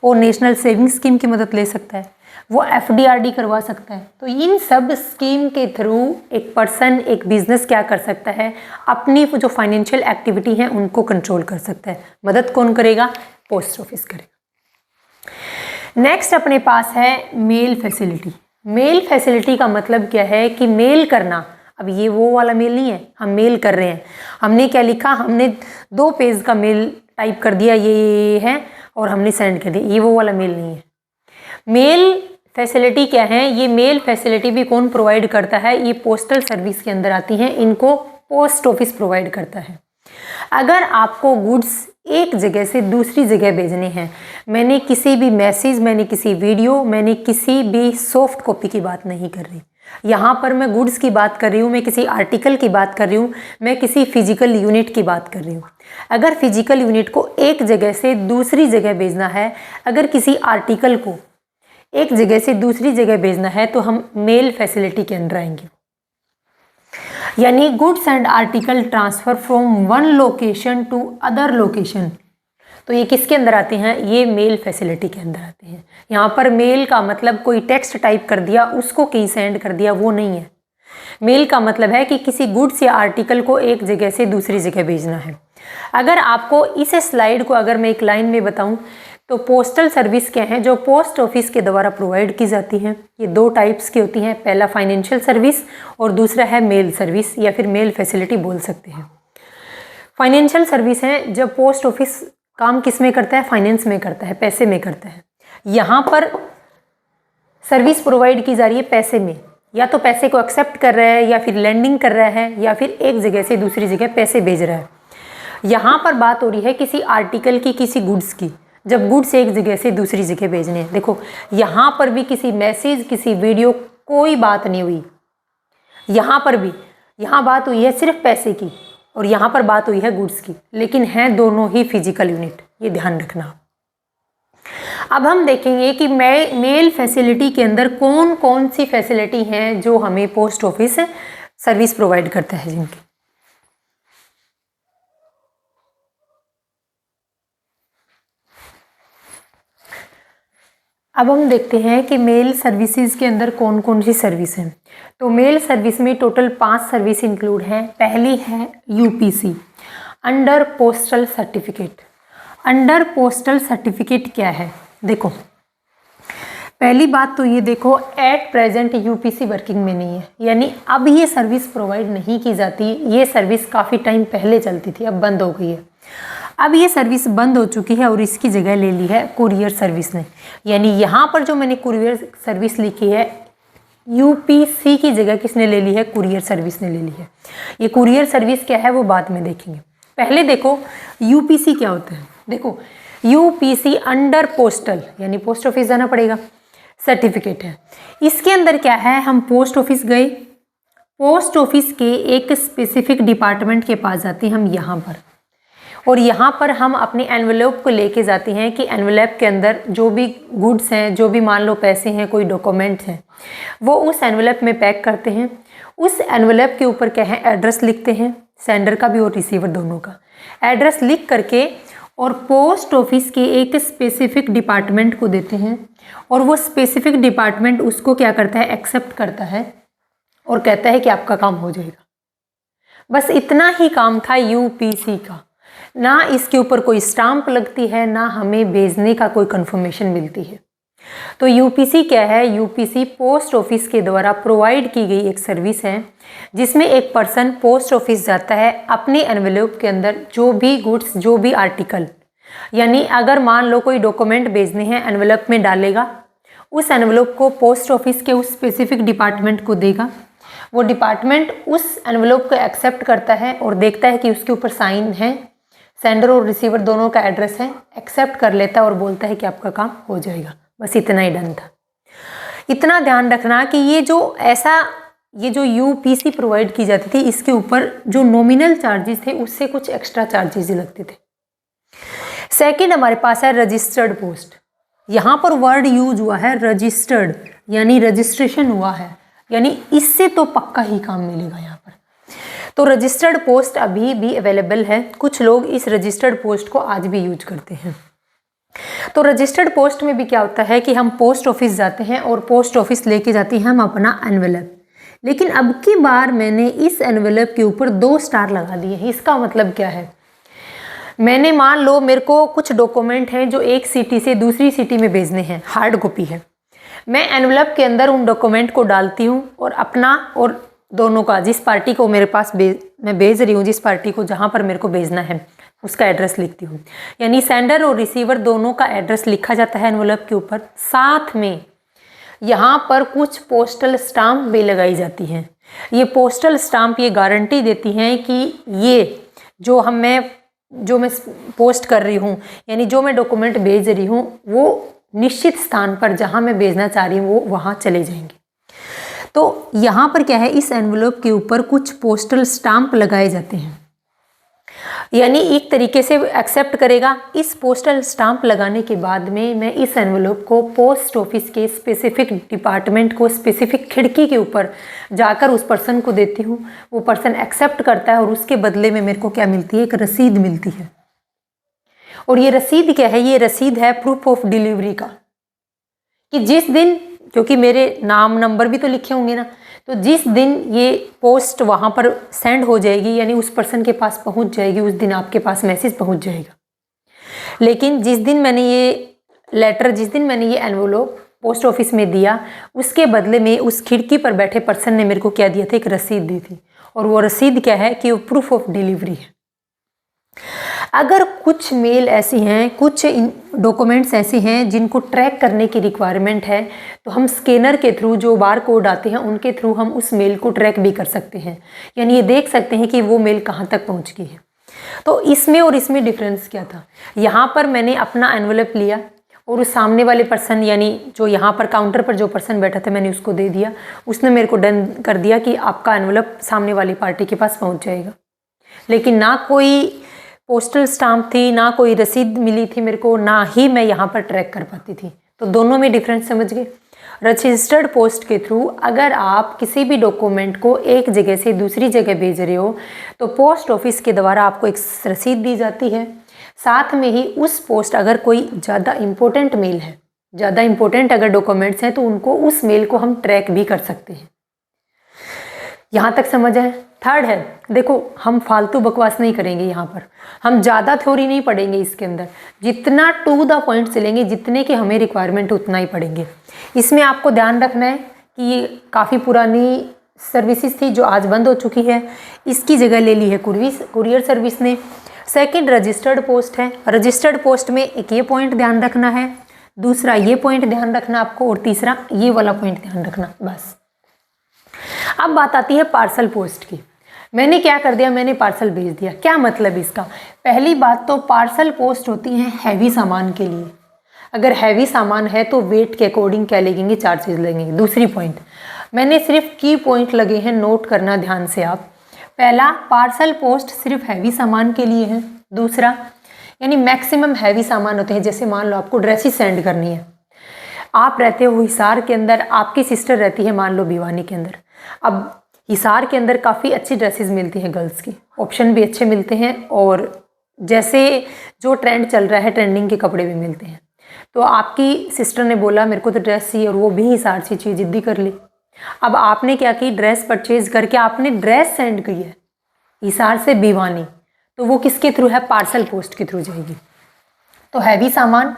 Speaker 1: वो नेशनल सेविंग स्कीम की मदद ले सकता है, वो एफडी आरडी करवा सकता है। तो इन सब स्कीम के थ्रू एक पर्सन, एक बिजनेस क्या कर सकता है? अपनी जो फाइनेंशियल एक्टिविटी है उनको कंट्रोल कर सकता है। मदद कौन करेगा? पोस्ट ऑफिस करेगा। नेक्स्ट अपने पास है मेल फैसिलिटी। मेल फैसिलिटी का मतलब क्या है कि मेल करना। अब ये वो वाला मेल नहीं है, हम मेल कर रहे हैं, हमने क्या लिखा? हमने 2 पेज का मेल टाइप कर दिया, ये है, और हमने सेंड कर दिया, ये वो वाला मेल नहीं है। मेल फैसिलिटी क्या है? ये मेल फैसिलिटी भी कौन प्रोवाइड करता है? ये पोस्टल सर्विस के अंदर आती हैं, इनको पोस्ट ऑफिस प्रोवाइड करता है। अगर आपको गुड्स एक जगह से दूसरी जगह भेजने हैं, मैंने किसी भी मैसेज, मैंने किसी वीडियो, मैंने किसी भी सॉफ्ट कॉपी की बात नहीं कर रही, यहाँ पर मैं गुड्स की बात कर रही हूँ, मैं किसी आर्टिकल की बात कर रही हूँ, मैं किसी फिजिकल यूनिट की बात कर रही हूँ। अगर फिजिकल यूनिट को एक जगह से दूसरी जगह भेजना है, अगर किसी आर्टिकल को एक जगह से दूसरी जगह भेजना है, तो हम मेल फैसिलिटी के अंदर आएंगे। यानी goods and article transfer from one location to other location, तो ये किसके अंदर आते हैं? ये मेल फैसिलिटी के अंदर आते हैं। यहाँ पर मेल का मतलब कोई टेक्स्ट टाइप कर दिया, उसको कहीं सेंड कर दिया, वो नहीं है। मेल का मतलब है कि किसी गुड्स या आर्टिकल को एक जगह से दूसरी जगह भेजना है। अगर आपको इस स्लाइड को अगर मैं एक लाइन में बताऊं, तो पोस्टल सर्विस क्या है जो पोस्ट ऑफिस के द्वारा प्रोवाइड की जाती हैं? ये 2 टाइप्स की होती हैं, पहला फाइनेंशियल सर्विस और दूसरा है मेल सर्विस, या फिर मेल फैसिलिटी बोल सकते हैं। फाइनेंशियल सर्विस है जब पोस्ट ऑफिस काम किस में करता है? फाइनेंस में करता है, पैसे में करता है। यहाँ पर सर्विस प्रोवाइड की जा रही है पैसे में, या तो पैसे को एक्सेप्ट कर रहा है, या फिर लैंडिंग कर रहा है, या फिर एक जगह से दूसरी जगह पैसे भेज रहा है। यहाँ पर बात हो रही है किसी आर्टिकल की, किसी गुड्स की, जब गुड्स एक जगह से दूसरी जगह भेजने हैं। देखो यहाँ पर भी किसी मैसेज, किसी वीडियो, कोई बात नहीं हुई। यहाँ पर भी यहाँ बात हुई है सिर्फ पैसे की, और यहाँ पर बात हुई है गुड्स की, लेकिन हैं दोनों ही फिजिकल यूनिट, ये ध्यान रखना। अब हम देखेंगे कि मेल फैसिलिटी के अंदर कौन कौन सी फैसिलिटी हैं जो हमें पोस्ट ऑफिस सर्विस प्रोवाइड करता है जिनकी। अब हम देखते हैं कि मेल सर्विसेज के अंदर कौन कौन सी सर्विस हैं। तो मेल सर्विस में टोटल 5 सर्विस इंक्लूड हैं। पहली है UPC, under postal certificate. Under postal certificate क्या है? देखो, पहली बात तो ये देखो, एट प्रेजेंट यूपीसी वर्किंग में नहीं है, यानी अब ये सर्विस प्रोवाइड नहीं की जाती। ये सर्विस काफ़ी टाइम पहले चलती थी, अब बंद हो गई है। अब ये सर्विस बंद हो चुकी है और इसकी जगह ले ली है कुरियर सर्विस ने। यानी यहाँ पर जो मैंने कुरियर सर्विस लिखी है, यूपीसी की जगह किसने ले ली है? कुरियर सर्विस ने ले ली है। ये कुरियर सर्विस क्या है वो बाद में देखेंगे। पहले देखो यूपीसी क्या होता है। देखो, यूपीसी अंडर पोस्टल, यानी पोस्ट ऑफिस जाना पड़ेगा, सर्टिफिकेट है। इसके अंदर क्या है, हम पोस्ट ऑफिस गए, पोस्ट ऑफिस के एक स्पेसिफिक डिपार्टमेंट के पास जाते हैं हम यहाँ पर, और यहाँ पर हम अपनी एनवेलप को लेके जाते हैं कि एनवेलप के अंदर जो भी गुड्स हैं, जो भी मान लो पैसे हैं, कोई डॉक्यूमेंट्स हैं, वो उस एनवेलप में पैक करते हैं। उस एनवेलप के ऊपर क्या है, एड्रेस लिखते हैं, सेंडर का भी और रिसीवर दोनों का एड्रेस लिख करके, और पोस्ट ऑफिस के एक स्पेसिफिक डिपार्टमेंट को देते हैं, और वो स्पेसिफिक डिपार्टमेंट उसको क्या करता है, एक्सेप्ट करता है और कहता है कि आपका काम हो जाएगा। बस इतना ही काम था यूपीसी का। ना इसके ऊपर कोई स्टाम्प लगती है, ना हमें भेजने का कोई कंफर्मेशन मिलती है। तो यूपीसी क्या है? यूपीसी पोस्ट ऑफिस के द्वारा प्रोवाइड की गई एक सर्विस है, जिसमें एक पर्सन पोस्ट ऑफिस जाता है, अपने एनवेलप के अंदर जो भी गुड्स, जो भी आर्टिकल, यानी अगर मान लो कोई डॉक्यूमेंट भेजने हैं, एनवेलप में डालेगा, उस एनवेलप को पोस्ट ऑफिस के उस स्पेसिफिक डिपार्टमेंट को देगा। वो डिपार्टमेंट उस एनवेलप को एक्सेप्ट करता है और देखता है कि उसके ऊपर साइन है, सेंडर और रिसीवर दोनों का एड्रेस है, एक्सेप्ट कर लेता है और बोलता है कि आपका काम हो जाएगा। बस इतना ही डन था। इतना ध्यान रखना कि ये जो यूपीसी प्रोवाइड की जाती थी, इसके ऊपर जो नॉमिनल चार्जेस थे उससे कुछ एक्स्ट्रा चार्जेस लगते थे। सेकंड हमारे पास है रजिस्टर्ड पोस्ट। यहाँ पर वर्ड यूज हुआ है रजिस्टर्ड, यानी रजिस्ट्रेशन हुआ है, यानी इससे तो पक्का ही काम मिलेगा यहाँ पर। तो रजिस्टर्ड पोस्ट अभी भी अवेलेबल है, कुछ लोग इस रजिस्टर्ड पोस्ट को आज भी यूज करते हैं। तो रजिस्टर्ड पोस्ट में भी क्या होता है कि हम पोस्ट ऑफिस जाते हैं और पोस्ट ऑफिस लेके जाते हैं हम अपना एनवेलप, लेकिन अब की बार मैंने इस एनवेलप के ऊपर 2 स्टार लगा दिए हैं। इसका मतलब क्या है, मैंने मान लो मेरे को कुछ डॉक्यूमेंट हैं जो एक सिटी से दूसरी सिटी में भेजने हैं, हार्ड कॉपी है, मैं एनवेलप के अंदर उन डॉक्यूमेंट को डालती हूँ और अपना और दोनों का, जिस पार्टी को मेरे पास मैं भेज रही हूँ, जिस पार्टी को जहाँ पर मेरे को भेजना है उसका एड्रेस लिखती हूँ। यानी सेंडर और रिसीवर दोनों का एड्रेस लिखा जाता है एनवेलप के ऊपर, साथ में यहाँ पर कुछ पोस्टल स्टाम्प भी लगाई जाती हैं। ये पोस्टल स्टाम्प ये गारंटी देती हैं कि ये जो मैं पोस्ट कर रही हूँ, यानी जो मैं डॉक्यूमेंट भेज रही हूँ, वो निश्चित स्थान पर जहाँ मैं भेजना चाह रही हूँ वो वहाँ चले जाएंगे। तो यहाँ पर क्या है, इस एनवेलप के ऊपर कुछ पोस्टल स्टाम्प लगाए जाते हैं, यानी एक तरीके से एक्सेप्ट करेगा। इस पोस्टल स्टाम्प लगाने के बाद में मैं इस एनवेलप को पोस्ट ऑफिस के स्पेसिफिक डिपार्टमेंट को, स्पेसिफिक खिड़की के ऊपर जाकर उस पर्सन को देती हूँ। वो पर्सन एक्सेप्ट करता है और उसके बदले में मेरे को क्या मिलती है, एक रसीद मिलती है। और ये रसीद क्या है, ये रसीद है प्रूफ ऑफ डिलीवरी का, कि जिस दिन, क्योंकि मेरे नाम नंबर भी तो लिखे होंगे ना, तो जिस दिन ये पोस्ट वहाँ पर सेंड हो जाएगी, यानी उस पर्सन के पास पहुँच जाएगी, उस दिन आपके पास मैसेज पहुँच जाएगा। लेकिन जिस दिन मैंने ये एनवेलप पोस्ट ऑफिस में दिया, उसके बदले में उस खिड़की पर बैठे पर्सन ने मेरे को क्या दिया था, एक रसीद दी थी। और वो रसीद क्या है कि वो प्रूफ ऑफ डिलीवरी है। अगर कुछ मेल ऐसी हैं, कुछ डॉक्यूमेंट्स ऐसे हैं जिनको ट्रैक करने की रिक्वायरमेंट है, तो हम स्कैनर के थ्रू जो बार कोड आते हैं उनके थ्रू हम उस मेल को ट्रैक भी कर सकते हैं, यानी ये देख सकते हैं कि वो मेल कहाँ तक पहुँच गई है। तो इसमें और इसमें डिफरेंस क्या था, यहाँ पर मैंने अपना एनवेलप लिया और उस सामने वाले पर्सन, यानी जो यहाँ पर काउंटर पर जो पर्सन बैठा था, मैंने उसको दे दिया, उसने मेरे को डन कर दिया कि आपका एनवेलप सामने वाली पार्टी के पास पहुँच जाएगा। लेकिन ना कोई पोस्टल स्टाम्प थी, ना कोई रसीद मिली थी मेरे को, ना ही मैं यहाँ पर ट्रैक कर पाती थी। तो दोनों में डिफरेंस समझ गए। रजिस्टर्ड पोस्ट के थ्रू अगर आप किसी भी डॉक्यूमेंट को एक जगह से दूसरी जगह भेज रहे हो, तो पोस्ट ऑफिस के द्वारा आपको एक रसीद दी जाती है। साथ में ही उस पोस्ट, अगर कोई ज़्यादा इम्पोर्टेंट मेल है, ज़्यादा इंपॉर्टेंट अगर डॉक्यूमेंट्स हैं तो उनको उस मेल को हम ट्रैक भी कर सकते हैं। यहाँ तक समझ है। थर्ड है, देखो हम फालतू बकवास नहीं करेंगे, यहाँ पर हम ज़्यादा थ्योरी नहीं पढ़ेंगे इसके अंदर, जितना टू द पॉइंट चलेंगे, जितने की हमें रिक्वायरमेंट उतना ही पढ़ेंगे। इसमें आपको ध्यान रखना है कि ये काफ़ी पुरानी सर्विसेज थी जो आज बंद हो चुकी है, इसकी जगह ले ली है कुरियर सर्विस ने। सेकंड रजिस्टर्ड पोस्ट है, रजिस्टर्ड पोस्ट में एक ये पॉइंट ध्यान रखना है, दूसरा ये पॉइंट ध्यान रखना आपको, और तीसरा ये वाला पॉइंट ध्यान रखना, बस। अब बात आती है पार्सल पोस्ट की। मैंने क्या कर दिया, मैंने पार्सल भेज दिया, क्या मतलब इसका? पहली बात तो पार्सल पोस्ट होती है हैवी सामान के लिए, अगर हैवी सामान है तो वेट के अकॉर्डिंग क्या लगेंगे, चार्जेस लगेंगे। दूसरी पॉइंट, मैंने सिर्फ की पॉइंट लगे हैं, नोट करना ध्यान से आप। पहला, पार्सल पोस्ट सिर्फ हैवी सामान के लिए है। दूसरा, यानी मैक्सिमम हैवी सामान होते हैं, जैसे मान लो आपको ड्रेसेस सेंड करनी है, आप रहते हो हिसार के अंदर, आपकी सिस्टर रहती है मान लो भिवानी के अंदर। अब हिसार के अंदर काफ़ी अच्छी ड्रेसेस मिलती हैं गर्ल्स की, ऑप्शन भी अच्छे मिलते हैं, और जैसे जो ट्रेंड चल रहा है ट्रेंडिंग के कपड़े भी मिलते हैं। तो आपकी सिस्टर ने बोला मेरे को तो ड्रेस चाहिए, और वो भी हिसार से चाहिए, जिद्दी कर ली। अब आपने क्या की, ड्रेस परचेज करके आपने ड्रेस सेंड की है हिसार से भिवानी, तो वो किसके थ्रू है, पार्सल पोस्ट के थ्रू जाएगी। तो हैवी सामान,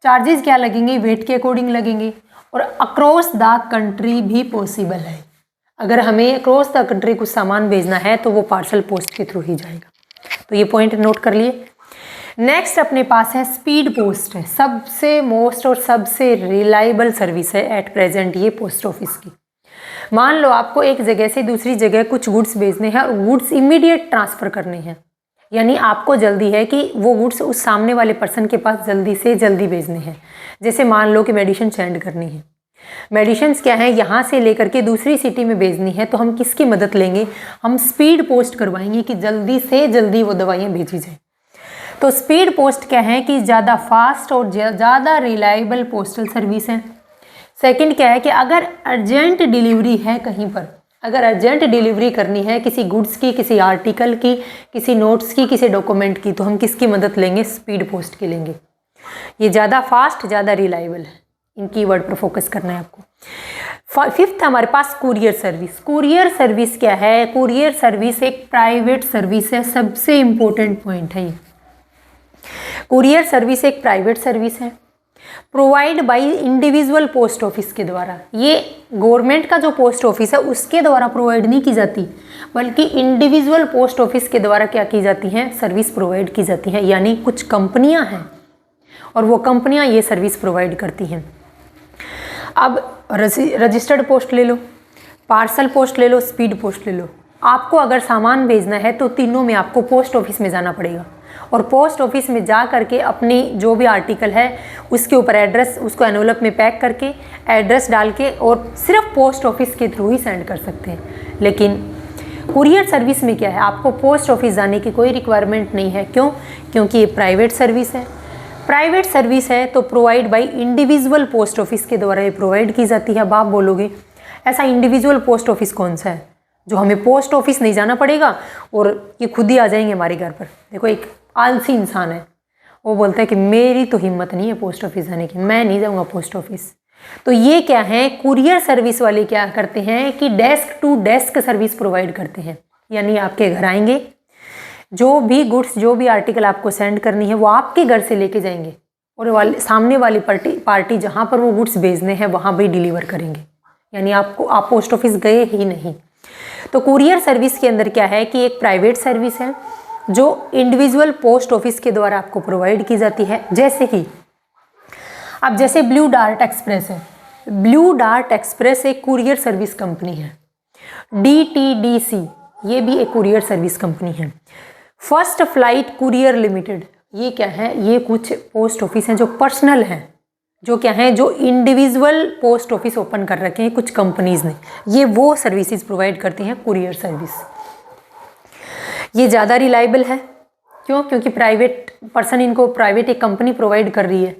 Speaker 1: चार्जेस क्या लगेंगे, वेट के अकॉर्डिंग लगेंगे, और अक्रॉस द कंट्री भी पॉसिबल है। अगर हमें अक्रॉस द कंट्री कुछ सामान भेजना है तो वो पार्सल पोस्ट के थ्रू ही जाएगा। तो ये पॉइंट नोट कर लिए। नेक्स्ट अपने पास है स्पीड पोस्ट है, सबसे मोस्ट और सबसे रिलायबल सर्विस है एट प्रेजेंट ये पोस्ट ऑफिस की। मान लो आपको एक जगह से दूसरी जगह कुछ गुड्स भेजने हैं और गुड्स इमीडिएट ट्रांसफ़र करने हैं, यानी आपको जल्दी है कि वो गुड्स उस सामने वाले पर्सन के पास जल्दी से जल्दी भेजने हैं। जैसे मान लो कि मेडिसिन सेंड करनी है, मेडिसिन्स क्या है, यहाँ से लेकर के दूसरी सिटी में भेजनी है, तो हम किसकी मदद लेंगे, हम स्पीड पोस्ट करवाएंगे कि जल्दी से जल्दी वो दवाइयाँ भेजी जाए। तो स्पीड पोस्ट क्या है कि ज़्यादा फास्ट और ज़्यादा रिलायबल पोस्टल सर्विस है। सेकंड क्या है कि अगर अर्जेंट डिलीवरी है कहीं पर, अगर अर्जेंट डिलीवरी करनी है किसी गुड्स की, किसी आर्टिकल की, किसी नोट्स की, किसी डॉक्यूमेंट की, तो हम किसकी मदद लेंगे, स्पीड पोस्ट की लेंगे। ये ज़्यादा फास्ट, ज़्यादा रिलायबल है, इन कीवर्ड पर फोकस करना है आपको। फिफ्थ हमारे पास कुरियर सर्विस। कुरियर सर्विस क्या है, कुरियर सर्विस एक प्राइवेट सर्विस है, सबसे इम्पोर्टेंट पॉइंट है ये। कुरियर सर्विस एक प्राइवेट सर्विस है, provide by individual post office के द्वारा। ये गवर्नमेंट का जो पोस्ट ऑफिस है उसके द्वारा प्रोवाइड नहीं की जाती, बल्कि इंडिविजुअल पोस्ट ऑफिस के द्वारा क्या की जाती हैं, सर्विस प्रोवाइड की जाती है। यानी कुछ कंपनियां हैं और वो कंपनियां ये सर्विस प्रोवाइड करती हैं। अब रजिस्टर्ड पोस्ट ले लो, पार्सल पोस्ट ले लो, स्पीड पोस्ट ले लो। आपको अगर सामान भेजना है तो तीनों में आपको पोस्ट ऑफिस में जाना पड़ेगा, और पोस्ट ऑफिस में जा करके अपनी जो भी आर्टिकल है उसके ऊपर एड्रेस, उसको एनवलप में पैक करके एड्रेस डाल के और सिर्फ पोस्ट ऑफिस के थ्रू ही सेंड कर सकते हैं। लेकिन कुरियर सर्विस में क्या है, आपको पोस्ट ऑफिस जाने की कोई रिक्वायरमेंट नहीं है। क्यों? क्योंकि ये प्राइवेट सर्विस है। प्राइवेट सर्विस है तो provide by individual post office के द्वारा ये प्रोवाइड की जाती है। अब आप बोलोगे ऐसा इंडिविजुअल पोस्ट ऑफिस कौन सा है जो हमें पोस्ट ऑफिस नहीं जाना पड़ेगा और ये खुद ही आ जाएंगे हमारे घर पर। देखो एक आलसी इंसान है, वो बोलता है कि मेरी तो हिम्मत नहीं है पोस्ट ऑफिस जाने की, मैं नहीं जाऊंगा पोस्ट ऑफिस। तो ये क्या है, कुरियर सर्विस वाले क्या करते हैं कि desk to desk service provide करते हैं। यानी आपके घर आएंगे, जो भी गुड्स, जो भी आर्टिकल आपको सेंड करनी है वो आपके घर से लेके जाएंगे और सामने वाली पार्टी जहाँ पर वो गुड्स भेजने हैं वहाँ भी डिलीवर करेंगे। यानी आप पोस्ट ऑफिस गए ही नहीं। तो कुरियर सर्विस के अंदर क्या है कि एक प्राइवेट सर्विस है जो इंडिविजुअल पोस्ट ऑफिस के द्वारा आपको प्रोवाइड की जाती है। जैसे कि अब जैसे ब्लू डार्ट एक्सप्रेस है, ब्लू डार्ट एक्सप्रेस एक कुरियर सर्विस कंपनी है। DTDC ये भी एक कुरियर सर्विस कंपनी है। फर्स्ट फ्लाइट कुरियर लिमिटेड ये क्या है, ये कुछ पोस्ट ऑफिस हैं जो पर्सनल हैं, जो क्या हैं, जो इंडिविजुअल पोस्ट ऑफिस ओपन कर रखे हैं कुछ कंपनीज ने। ये वो सर्विसेज प्रोवाइड करती हैं कुरियर सर्विस। ये ज़्यादा रिलायबल है। क्यों? क्योंकि प्राइवेट पर्सन इनको, प्राइवेट एक कंपनी प्रोवाइड कर रही है।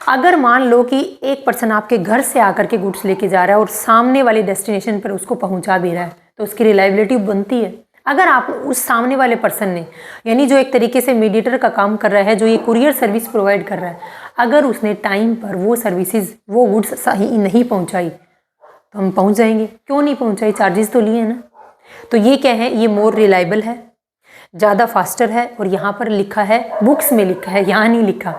Speaker 1: अगर मान लो कि एक पर्सन आपके घर से आकर के गुड्स लेके जा रहा है और सामने वाले डेस्टिनेशन पर उसको पहुंचा भी रहा है तो उसकी रिलायबिलिटी बनती है। अगर आप उस सामने वाले पर्सन ने, यानी जो एक तरीके से मीडिएटर का काम कर रहा है, जो ये कुरियर सर्विस प्रोवाइड कर रहा है, अगर उसने टाइम पर वो सर्विसेज, वो गुड्स सही नहीं पहुंचाई तो हम पहुंच जाएंगे। क्यों नहीं पहुंचाई? चार्जेस तो लिए ना। तो ये क्या है? ये मोर रिलायबल है, ज़्यादा फास्टर है। और यहाँ पर लिखा है, बुक्स में लिखा है, यहाँ नहीं लिखा,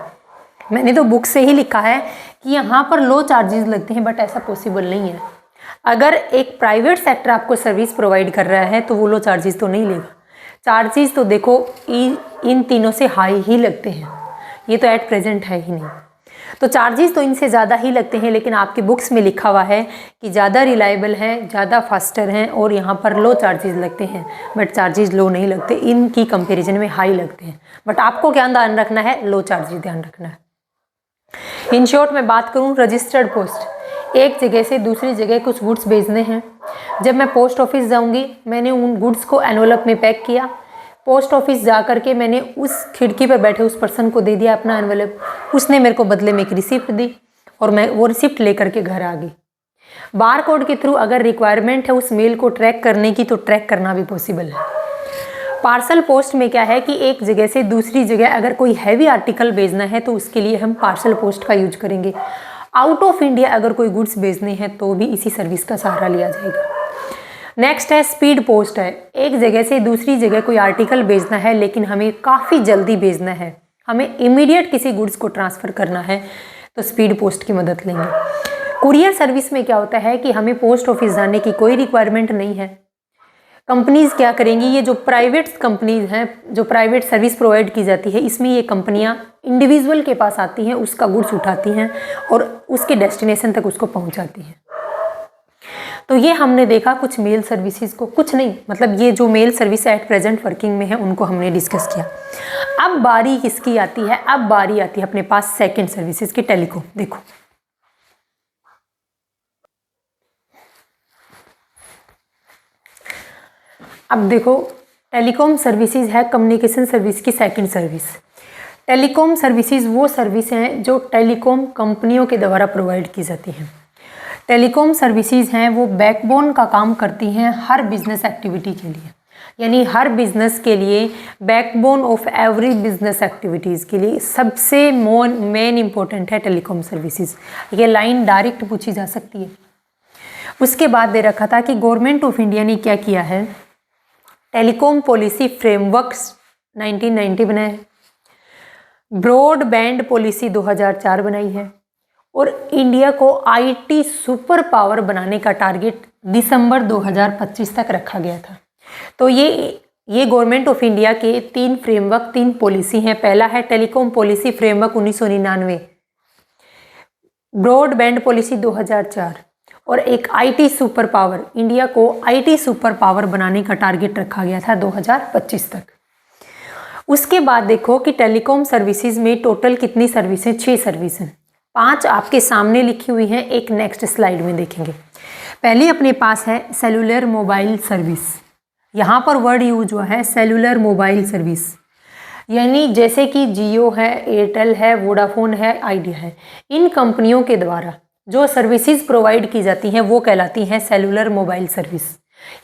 Speaker 1: मैंने तो बुक से ही लिखा है कि यहाँ पर लो चार्जेस लगते हैं, बट ऐसा पॉसिबल नहीं है। अगर एक प्राइवेट सेक्टर आपको सर्विस प्रोवाइड कर रहा है तो वो लो चार्जेस तो नहीं लेगा। चार्जेस तो देखो इन तीनों से हाई ही लगते हैं, ये तो एट प्रेजेंट है ही नहीं, तो चार्जेस तो इनसे ज़्यादा ही लगते हैं। लेकिन आपकी बुक्स में लिखा हुआ है कि ज़्यादा रिलायबल हैं, ज़्यादा फास्टर हैं और यहाँ पर लो चार्जेस लगते हैं, बट चार्जेस लो नहीं लगते, इनकी कंपैरिजन में हाई लगते हैं। बट आपको क्या ध्यान रखना है? लो चार्जेस ध्यान रखना है। इन शॉर्ट मैं बात करूँ, रजिस्टर्ड पोस्ट, एक जगह से दूसरी जगह कुछ गुड्स भेजने हैं। जब मैं पोस्ट ऑफिस जाऊँगी, मैंने उन गुड्स को एनवलप में पैक किया, पोस्ट ऑफिस जा कर के मैंने उस खिड़की पर बैठे उस पर्सन को दे दिया अपना एनवलप, उसने मेरे को बदले में एक रिसिप्ट दी और मैं वो रिसिप्ट लेकर के घर आ गई। बार कोड के थ्रू अगर रिक्वायरमेंट है उस मेल को ट्रैक करने की, तो ट्रैक करना भी पॉसिबल है। पार्सल पोस्ट में क्या है कि एक जगह से दूसरी जगह अगर कोई हैवी आर्टिकल भेजना है तो उसके लिए हम पार्सल पोस्ट का यूज करेंगे। आउट ऑफ इंडिया अगर कोई गुड्स भेजने हैं तो भी इसी सर्विस का सहारा लिया जाएगा। नेक्स्ट है स्पीड पोस्ट है, एक जगह से दूसरी जगह कोई आर्टिकल भेजना है लेकिन हमें काफ़ी जल्दी भेजना है, हमें इमीडिएट किसी गुड्स को ट्रांसफ़र करना है, तो स्पीड पोस्ट की मदद लेंगे। कुरियर सर्विस में क्या होता है कि हमें पोस्ट ऑफिस जाने की कोई रिक्वायरमेंट नहीं है। कंपनीज़ क्या करेंगी, ये जो प्राइवेट कंपनीज़ हैं, जो प्राइवेट सर्विस प्रोवाइड की जाती है, इसमें ये कंपनियां इंडिविजुअल के पास आती हैं, उसका गुड्स उठाती हैं और उसके डेस्टिनेशन तक उसको पहुंचाती हैं। तो ये हमने देखा कुछ मेल सर्विसेज को, कुछ नहीं, मतलब ये जो mail service at present working में है उनको हमने डिस्कस किया। अब बारी किसकी आती है? अब बारी आती है अपने पास सेकंड सर्विसेज की, टेलीकॉम। देखो अब देखो, टेलीकॉम सर्विसेज है कम्युनिकेशन सर्विस की सेकंड सर्विस। टेलीकॉम सर्विसेज वो सर्विस हैं जो टेलीकॉम कंपनियों के द्वारा प्रोवाइड की जाती हैं। टेलीकॉम सर्विसेज हैं वो बैकबोन का काम करती हैं हर बिजनेस एक्टिविटी के लिए, यानी हर बिजनेस के लिए backbone of every business activities के लिए सबसे मेन इंपॉर्टेंट है टेलीकॉम सर्विसेज। ये लाइन डायरेक्ट पूछी जा सकती है। उसके बाद दे रखा था कि गवर्नमेंट ऑफ इंडिया ने क्या किया है, टेलीकॉम पॉलिसी फ्रेमवर्क्स 1990 बनाया है, ब्रॉडबैंड पॉलिसी 2004 बनाई है और इंडिया को आईटी सुपर पावर बनाने का टारगेट दिसंबर 2025 तक रखा गया था। तो ये गवर्नमेंट ऑफ इंडिया के 3 फ्रेमवर्क, 3 पॉलिसी हैं। पहला है telecom policy framework 1999, broadband policy 2004 और एक आईटी सुपर पावर, इंडिया को आईटी सुपर पावर बनाने का टारगेट रखा गया था 2025 तक। उसके बाद देखो कि टेलीकॉम सर्विसेज में टोटल कितनी सर्विस हैं? 6 सर्विस हैं। 5 आपके सामने लिखी हुई हैं, एक नेक्स्ट स्लाइड में देखेंगे। पहले अपने पास है सेलुलर मोबाइल सर्विस। यहाँ पर वर्ड यूज हुआ है सेलुलर मोबाइल सर्विस, यानी जैसे कि जियो है, एयरटेल है, वोडाफोन है, आइडिया है, इन कंपनियों के द्वारा जो सर्विसेज प्रोवाइड की जाती हैं वो कहलाती हैं सेलुलर मोबाइल सर्विस।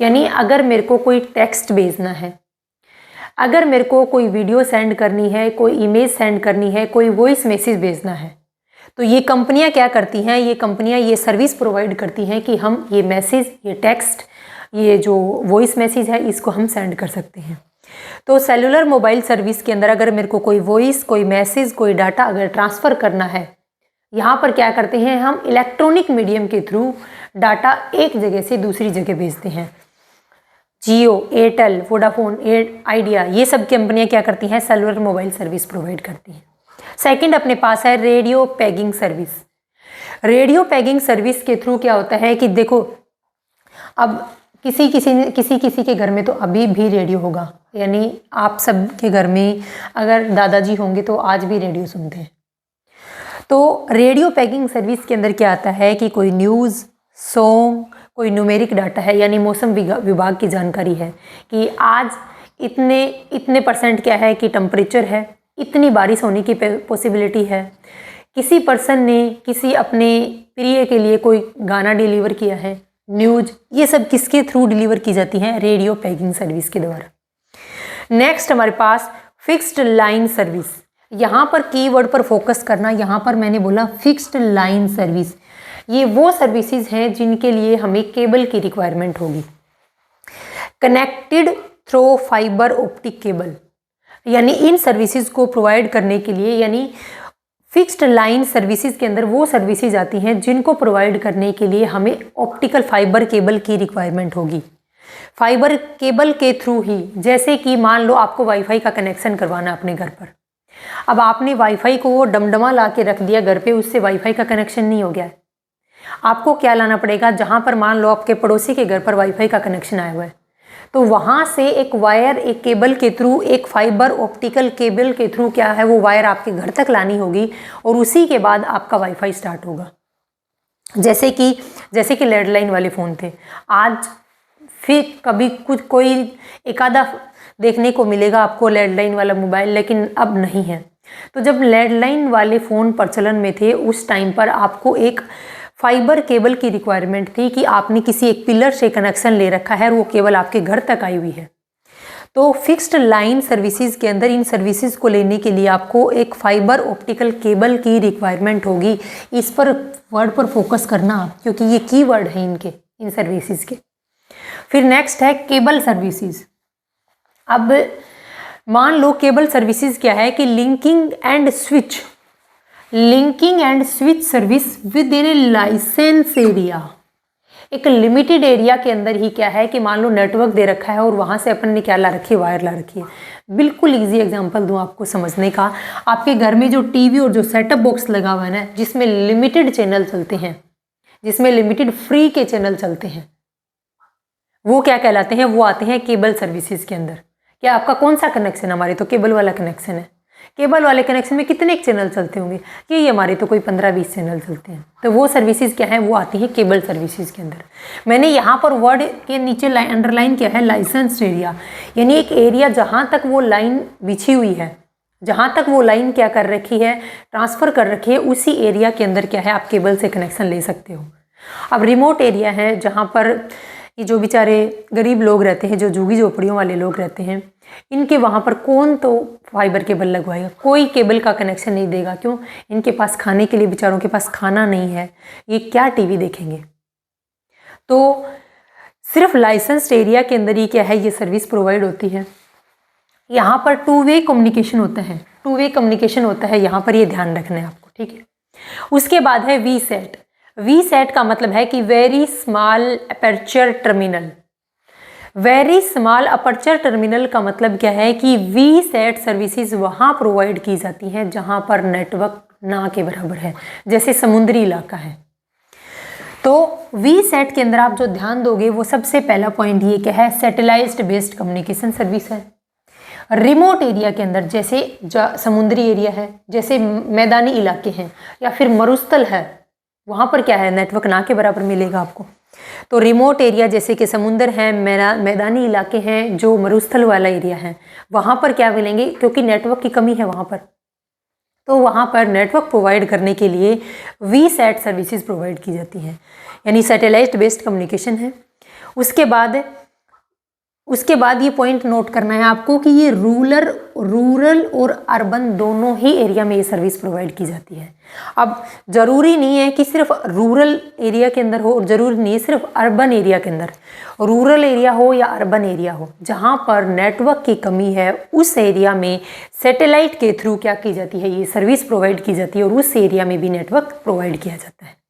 Speaker 1: यानी अगर मेरे को कोई टेक्स्ट भेजना है, अगर मेरे को कोई वीडियो सेंड करनी है, कोई इमेज सेंड करनी है, कोई वॉइस मैसेज भेजना है, तो ये कंपनियां क्या करती हैं, ये कंपनियां ये सर्विस प्रोवाइड करती हैं कि हम ये मैसेज, ये टेक्स्ट, ये जो वॉइस मैसेज है इसको हम सेंड कर सकते हैं। तो सेलुलर मोबाइल सर्विस के अंदर अगर मेरे को कोई वॉइस, कोई मैसेज, कोई डाटा अगर ट्रांसफ़र करना है, यहाँ पर क्या करते हैं हम इलेक्ट्रॉनिक मीडियम के थ्रू डाटा एक जगह से दूसरी जगह भेजते हैं। जियो, एयरटेल, वोडाफोन, आइडिया, ये सब कंपनियां क्या करती हैं? सेलुलर मोबाइल सर्विस प्रोवाइड करती हैं। सेकंड अपने पास है radio paging service. Radio paging service के थ्रू क्या होता है कि देखो, अब किसी के घर में तो अभी भी रेडियो होगा, यानी आप सब के घर में अगर दादाजी होंगे तो आज भी रेडियो सुनते हैं। तो रेडियो पैगिंग सर्विस के अंदर क्या आता है कि कोई न्यूज़, सॉन्ग, कोई न्यूमेरिक डाटा है, यानी मौसम विभाग की जानकारी है कि आज इतने % क्या है कि टेम्परेचर है, इतनी बारिश होने की पॉसिबिलिटी है। किसी पर्सन ने किसी अपने प्रिय के लिए कोई गाना डिलीवर किया है, न्यूज, ये सब किसके थ्रू डिलीवर की जाती हैं? रेडियो पैगिंग सर्विस के द्वारा। नेक्स्ट हमारे पास फिक्स्ड लाइन सर्विस। यहाँ पर कीवर्ड पर फोकस करना, यहाँ पर मैंने बोला फिक्स्ड लाइन सर्विस। ये वो सर्विसेज हैं जिनके लिए हमें केबल की रिक्वायरमेंट होगी। Connected through fibre optic cable, यानी इन सर्विसेज को प्रोवाइड करने के लिए, यानी फिक्स्ड लाइन सर्विसेज के अंदर वो सर्विसेज आती हैं जिनको प्रोवाइड करने के लिए हमें ऑप्टिकल फाइबर केबल की रिक्वायरमेंट होगी। फाइबर केबल के थ्रू ही, जैसे कि मान लो आपको वाईफाई का कनेक्शन करवाना अपने घर पर, अब आपने वाईफाई को वो डमडमा ला के रख दिया घर पे, उससे वाईफाई का कनेक्शन नहीं हो गया है। आपको क्या लाना पड़ेगा? जहाँ पर मान लो आपके पड़ोसी के घर पर वाईफाई का कनेक्शन आया हुआ है, तो वहाँ से एक वायर, एक केबल के थ्रू, एक फाइबर ऑप्टिकल केबल के थ्रू क्या है, वो वायर आपके घर तक लानी होगी और उसी के बाद आपका वाईफाई स्टार्ट होगा। जैसे कि लैंडलाइन वाले फ़ोन थे, आज फिर कभी कुछ कोई एक आधा देखने को मिलेगा आपको लैंडलाइन वाला मोबाइल, लेकिन अब नहीं है। तो जब लैंडलाइन वाले फ़ोन प्रचलन में थे, उस टाइम पर आपको एक फाइबर केबल की रिक्वायरमेंट थी कि आपने किसी एक पिलर से कनेक्शन ले रखा है और वो केबल आपके घर तक आई हुई है। तो फिक्स्ड लाइन सर्विसेज के अंदर इन सर्विसेज को लेने के लिए आपको एक फाइबर ऑप्टिकल केबल की रिक्वायरमेंट होगी। इस पर वर्ड पर फोकस करना, क्योंकि ये कीवर्ड है इनके, इन सर्विसेज के। फिर नेक्स्ट है केबल सर्विसेज। अब मान लो केबल सर्विसेज क्या है कि linking and switch service within a licence area. एक लिमिटेड एरिया के अंदर ही क्या है कि मान लो नेटवर्क दे रखा है और वहाँ से अपन ने क्या ला रखी है, वायर ला रखी है। बिल्कुल इजी एग्जांपल दूँ आपको समझने का। आपके घर में जो टीवी और जो सेटअप बॉक्स लगा हुआ है ना, जिसमें लिमिटेड चैनल चलते हैं, जिसमें लिमिटेड फ्री के चैनल चलते हैं, वो क्या कहलाते हैं? वो आते हैं केबल सर्विसेज के अंदर। क्या आपका कौन सा कनेक्शन? हमारे तो केबल वाला कनेक्शन है। केबल वाले कनेक्शन में कितने चैनल चलते होंगे? ये हमारे तो कोई 15-20 चैनल चलते हैं। तो वो सर्विसेज क्या है? वो आती हैं केबल सर्विसेज के अंदर। मैंने यहाँ पर वर्ड के नीचे अंडरलाइन किया है लाइसेंस्ड एरिया, यानी एक एरिया जहाँ तक वो लाइन बिछी हुई है, जहाँ तक वो लाइन क्या कर रखी है, ट्रांसफ़र कर रखी है, उसी एरिया के अंदर क्या है, आप केबल से कनेक्शन ले सकते हो। अब रिमोट एरिया है जहाँ पर ये जो बेचारे गरीब लोग रहते हैं, जो झुग्गी झोपड़ियों वाले लोग रहते हैं, इनके वहाँ पर कौन तो फाइबर केबल लगवाएगा? कोई केबल का कनेक्शन नहीं देगा। क्यों? इनके पास खाने के लिए, बेचारों के पास खाना नहीं है, ये क्या टीवी देखेंगे? तो सिर्फ लाइसेंस्ड एरिया के अंदर ही क्या है, ये सर्विस प्रोवाइड होती है। यहाँ पर टू वे कम्युनिकेशन होता है, यहाँ पर ये ध्यान रखना है आपको, ठीक है। उसके बाद है वी सेट। वी सेट का मतलब है कि very small aperture terminal. Very small aperture terminal का मतलब क्या है कि वी सेट सर्विसेज वहाँ प्रोवाइड की जाती हैं जहाँ पर नेटवर्क ना के बराबर है, जैसे समुद्री इलाका है। तो वी सेट के अंदर आप जो ध्यान दोगे, वो सबसे पहला पॉइंट ये क्या है, सैटेलाइट बेस्ड कम्युनिकेशन सर्विस है। रिमोट एरिया के अंदर, जैसे समुद्री एरिया है, जैसे मैदानी इलाके हैं या फिर मरुस्थल है, वहाँ पर क्या है, नेटवर्क ना के बराबर मिलेगा आपको। तो रिमोट एरिया जैसे कि समुंदर है, मैदानी इलाके हैं, जो मरुस्थल वाला एरिया है, वहाँ पर क्या मिलेंगे, क्योंकि नेटवर्क की कमी है वहाँ पर, तो वहाँ पर नेटवर्क प्रोवाइड करने के लिए वी सेट सर्विसेज प्रोवाइड की जाती हैं, यानी सैटेलाइट बेस्ड कम्युनिकेशन है। उसके बाद ये पॉइंट नोट करना है आपको कि ये रूरल और अर्बन दोनों ही एरिया में ये सर्विस प्रोवाइड की जाती है। अब ज़रूरी नहीं है कि सिर्फ रूरल एरिया के अंदर हो, और ज़रूरी नहीं है सिर्फ अर्बन एरिया के अंदर। रूरल एरिया हो या अर्बन एरिया हो, जहाँ पर नेटवर्क की कमी है, उस एरिया में सैटेलाइट के थ्रू क्या की जाती है, ये सर्विस प्रोवाइड की जाती है और उस एरिया में भी नेटवर्क प्रोवाइड किया जाता है।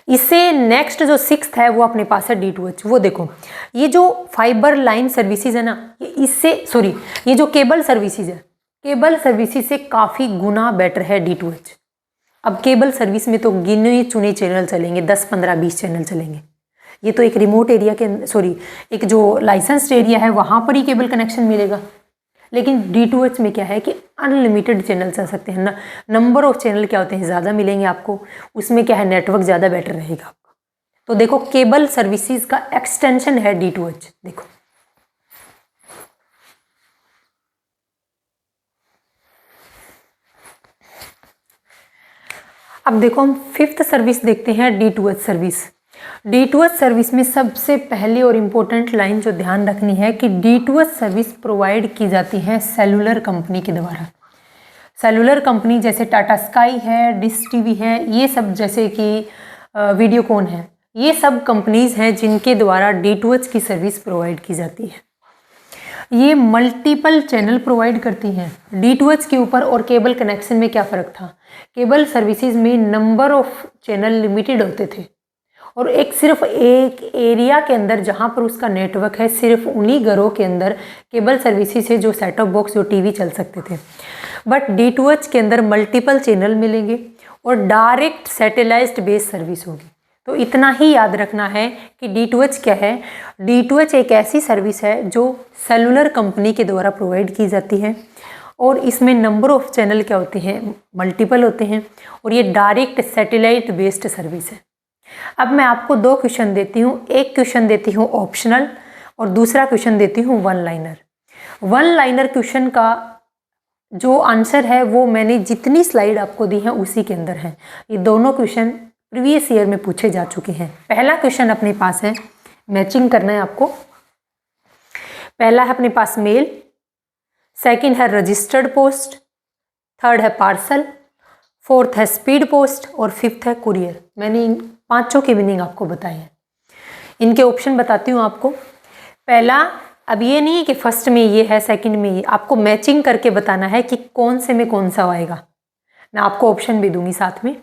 Speaker 1: इससे नेक्स्ट जो 6th है वो अपने पास है D2H। वो देखो, ये जो फाइबर लाइन सर्विसेज है ना, ये जो केबल सर्विसेज है, केबल सर्विसेज से काफ़ी गुना बेटर है D2H। अब केबल सर्विस में तो गिने चुने चैनल चलेंगे, 10, 15, 20 चैनल चलेंगे। ये तो एक रिमोट एरिया के एक जो लाइसेंस्ड एरिया है वहाँ पर ही केबल कनेक्शन मिलेगा। लेकिन D2H में क्या है कि अनलिमिटेड चैनल चल सकते हैं ना, नंबर ऑफ चैनल क्या होते हैं, ज़्यादा मिलेंगे आपको, उसमें क्या है, नेटवर्क ज़्यादा बेटर रहेगा आपका। तो देखो, केबल सर्विसेज का एक्सटेंशन है D2H। देखो, अब देखो हम 5th सर्विस देखते हैं, D2H सर्विस। D2H सर्विस में सबसे पहली और इम्पोर्टेंट लाइन जो ध्यान रखनी है कि D2H सर्विस प्रोवाइड की जाती है सेलुलर कंपनी के द्वारा। सेलुलर कंपनी जैसे टाटा स्काई है, डिश टीवी है, ये सब, जैसे कि वीडियोकॉन है, ये सब कंपनीज हैं जिनके द्वारा D2H की सर्विस प्रोवाइड की जाती है। ये मल्टीपल चैनल प्रोवाइड करती हैं। D2H के ऊपर और केबल कनेक्शन में क्या फ़र्क था? केबल सर्विसेज में नंबर ऑफ चैनल लिमिटेड होते थे और सिर्फ एक एरिया के अंदर जहाँ पर उसका नेटवर्क है, सिर्फ उन्हीं घरों के अंदर केबल सर्विसेज है जो सेट टॉप बॉक्स, जो टीवी चल सकते थे। बट D2H के अंदर मल्टीपल चैनल मिलेंगे और डायरेक्ट सैटेलाइट बेस्ड सर्विस होगी। तो इतना ही याद रखना है कि D2H क्या है। D2H एक ऐसी सर्विस है जो सेलुलर कंपनी के द्वारा प्रोवाइड की जाती है और इसमें नंबर ऑफ चैनल क्या होते हैं? मल्टीपल होते हैं और ये डायरेक्ट सैटेलाइट बेस्ड सर्विस है। अब मैं आपको 2 क्वेश्चन देती हूँ, एक क्वेश्चन देती हूँ ऑप्शनल और दूसरा क्वेश्चन देती हूँ one liner. One liner question का जो आंसर है वो मैंने जितनी स्लाइड आपको दी है उसी के अंदर है। ये दोनों क्वेश्चन प्रीवियस ईयर में पूछे जा चुके हैं। पहला क्वेश्चन अपने पास है, मैचिंग करना है आपको। पहला है अपने पास मेल, सेकंड है रजिस्टर्ड पोस्ट, थर्ड है पार्सल, फोर्थ है स्पीड पोस्ट और फिफ्थ है कुरियर। मैंने इन 5 की मीनिंग आपको बताई है। इनके ऑप्शन बताती हूँ आपको। पहला, अब ये नहीं है कि फर्स्ट में ये है सेकंड में ये, आपको मैचिंग करके बताना है कि कौन से में कौन सा आएगा। मैं आपको ऑप्शन भी दूंगी साथ में।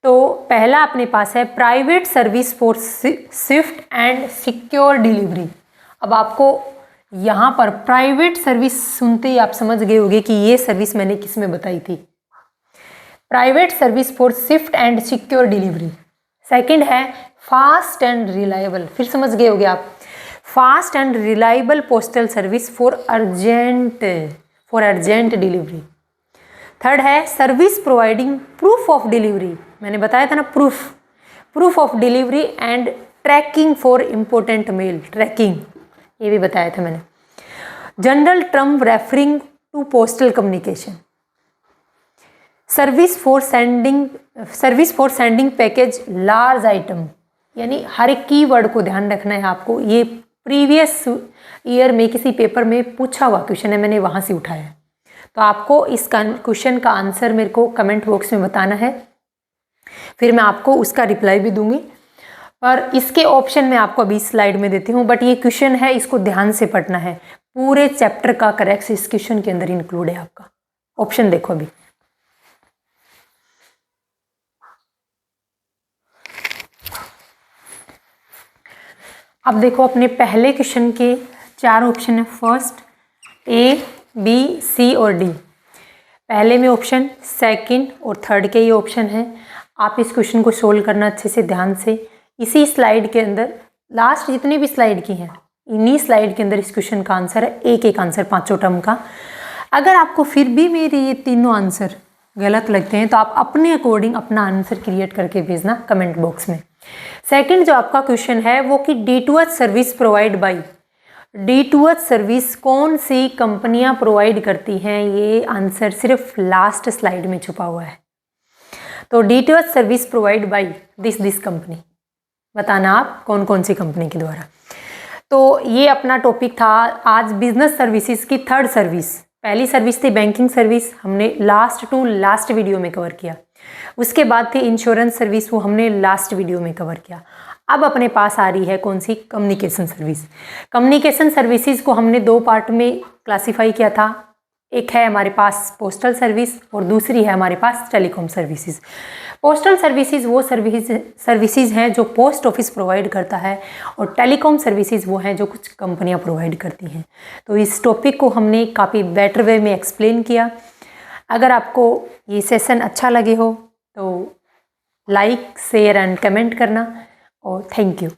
Speaker 1: तो पहला अपने पास है private service for swift and secure delivery. अब आपको यहाँ पर प्राइवेट सर्विस सुनते ही आप समझ गए होंगे कि ये सर्विस मैंने किस में बताई थी। Private service for swift and secure delivery. Second है फास्ट एंड रिलायबल, फिर समझ गए होंगे आप, fast and reliable postal service for urgent delivery. Third है service providing proof of delivery, मैंने बताया था ना, proof of delivery and tracking for important mail, tracking ये भी बताया था मैंने। General term referring to postal communication. Service for sending package large item, यानी हर एक कीवर्ड को ध्यान रखना है आपको। ये प्रीवियस ईयर में किसी पेपर में पूछा हुआ क्वेश्चन है, मैंने वहाँ से उठाया है। तो आपको इस क्वेश्चन का आंसर मेरे को कमेंट बॉक्स में बताना है, फिर मैं आपको उसका रिप्लाई भी दूंगी। पर इसके ऑप्शन मैं आपको अभी स्लाइड में देती हूँ, बट ये क्वेश्चन है, इसको ध्यान से पढ़ना है। पूरे चैप्टर का करेक्ट इस क्वेश्चन के अंदर इंक्लूड है आपका। ऑप्शन देखो अभी। अब देखो अपने पहले क्वेश्चन के 4 ऑप्शन है। फर्स्ट, A, B, C और D। पहले में ऑप्शन, सेकंड और थर्ड के ये ऑप्शन है। आप इस क्वेश्चन को सोल्व करना अच्छे से ध्यान से। इसी स्लाइड के अंदर लास्ट जितनी भी स्लाइड की हैं, इन्हीं स्लाइड के अंदर इस क्वेश्चन का आंसर है, एक आंसर 5 टर्म का। अगर आपको फिर भी मेरे ये तीनों आंसर गलत लगते हैं तो आप अपने अकॉर्डिंग अपना आंसर क्रिएट करके भेजना कमेंट बॉक्स में। सेकंड जो आपका क्वेश्चन है वो कि D2H service provide by, D2H service कौन सी कंपनियां प्रोवाइड करती हैं, ये आंसर सिर्फ लास्ट स्लाइड में छुपा हुआ है। तो D2H service provide by this company, बताना आप कौन कौन सी कंपनी के द्वारा। तो ये अपना टॉपिक था आज बिजनेस सर्विसेज की थर्ड सर्विस। पहली सर्विस थी बैंकिंग सर्विस, हमने लास्ट टू लास्ट वीडियो में कवर किया। उसके बाद थी इंश्योरेंस सर्विस, वो हमने लास्ट वीडियो में कवर किया। अब अपने पास आ रही है कौन सी, कम्युनिकेशन सर्विस। कम्युनिकेशन सर्विसेज को हमने 2 पार्ट में क्लासिफाई किया था। एक है हमारे पास पोस्टल सर्विस और दूसरी है हमारे पास टेलीकॉम सर्विसेज। पोस्टल सर्विसेज वो सर्विसेज हैं जो पोस्ट ऑफिस प्रोवाइड करता है और टेलीकॉम सर्विसेज वो हैं जो कुछ कंपनियां प्रोवाइड करती हैं। तो इस टॉपिक को हमने काफ़ी बेटर वे में एक्सप्लेन किया। अगर आपको ये सेशन अच्छा लगे हो तो लाइक, शेयर एंड कमेंट करना और थैंक यू।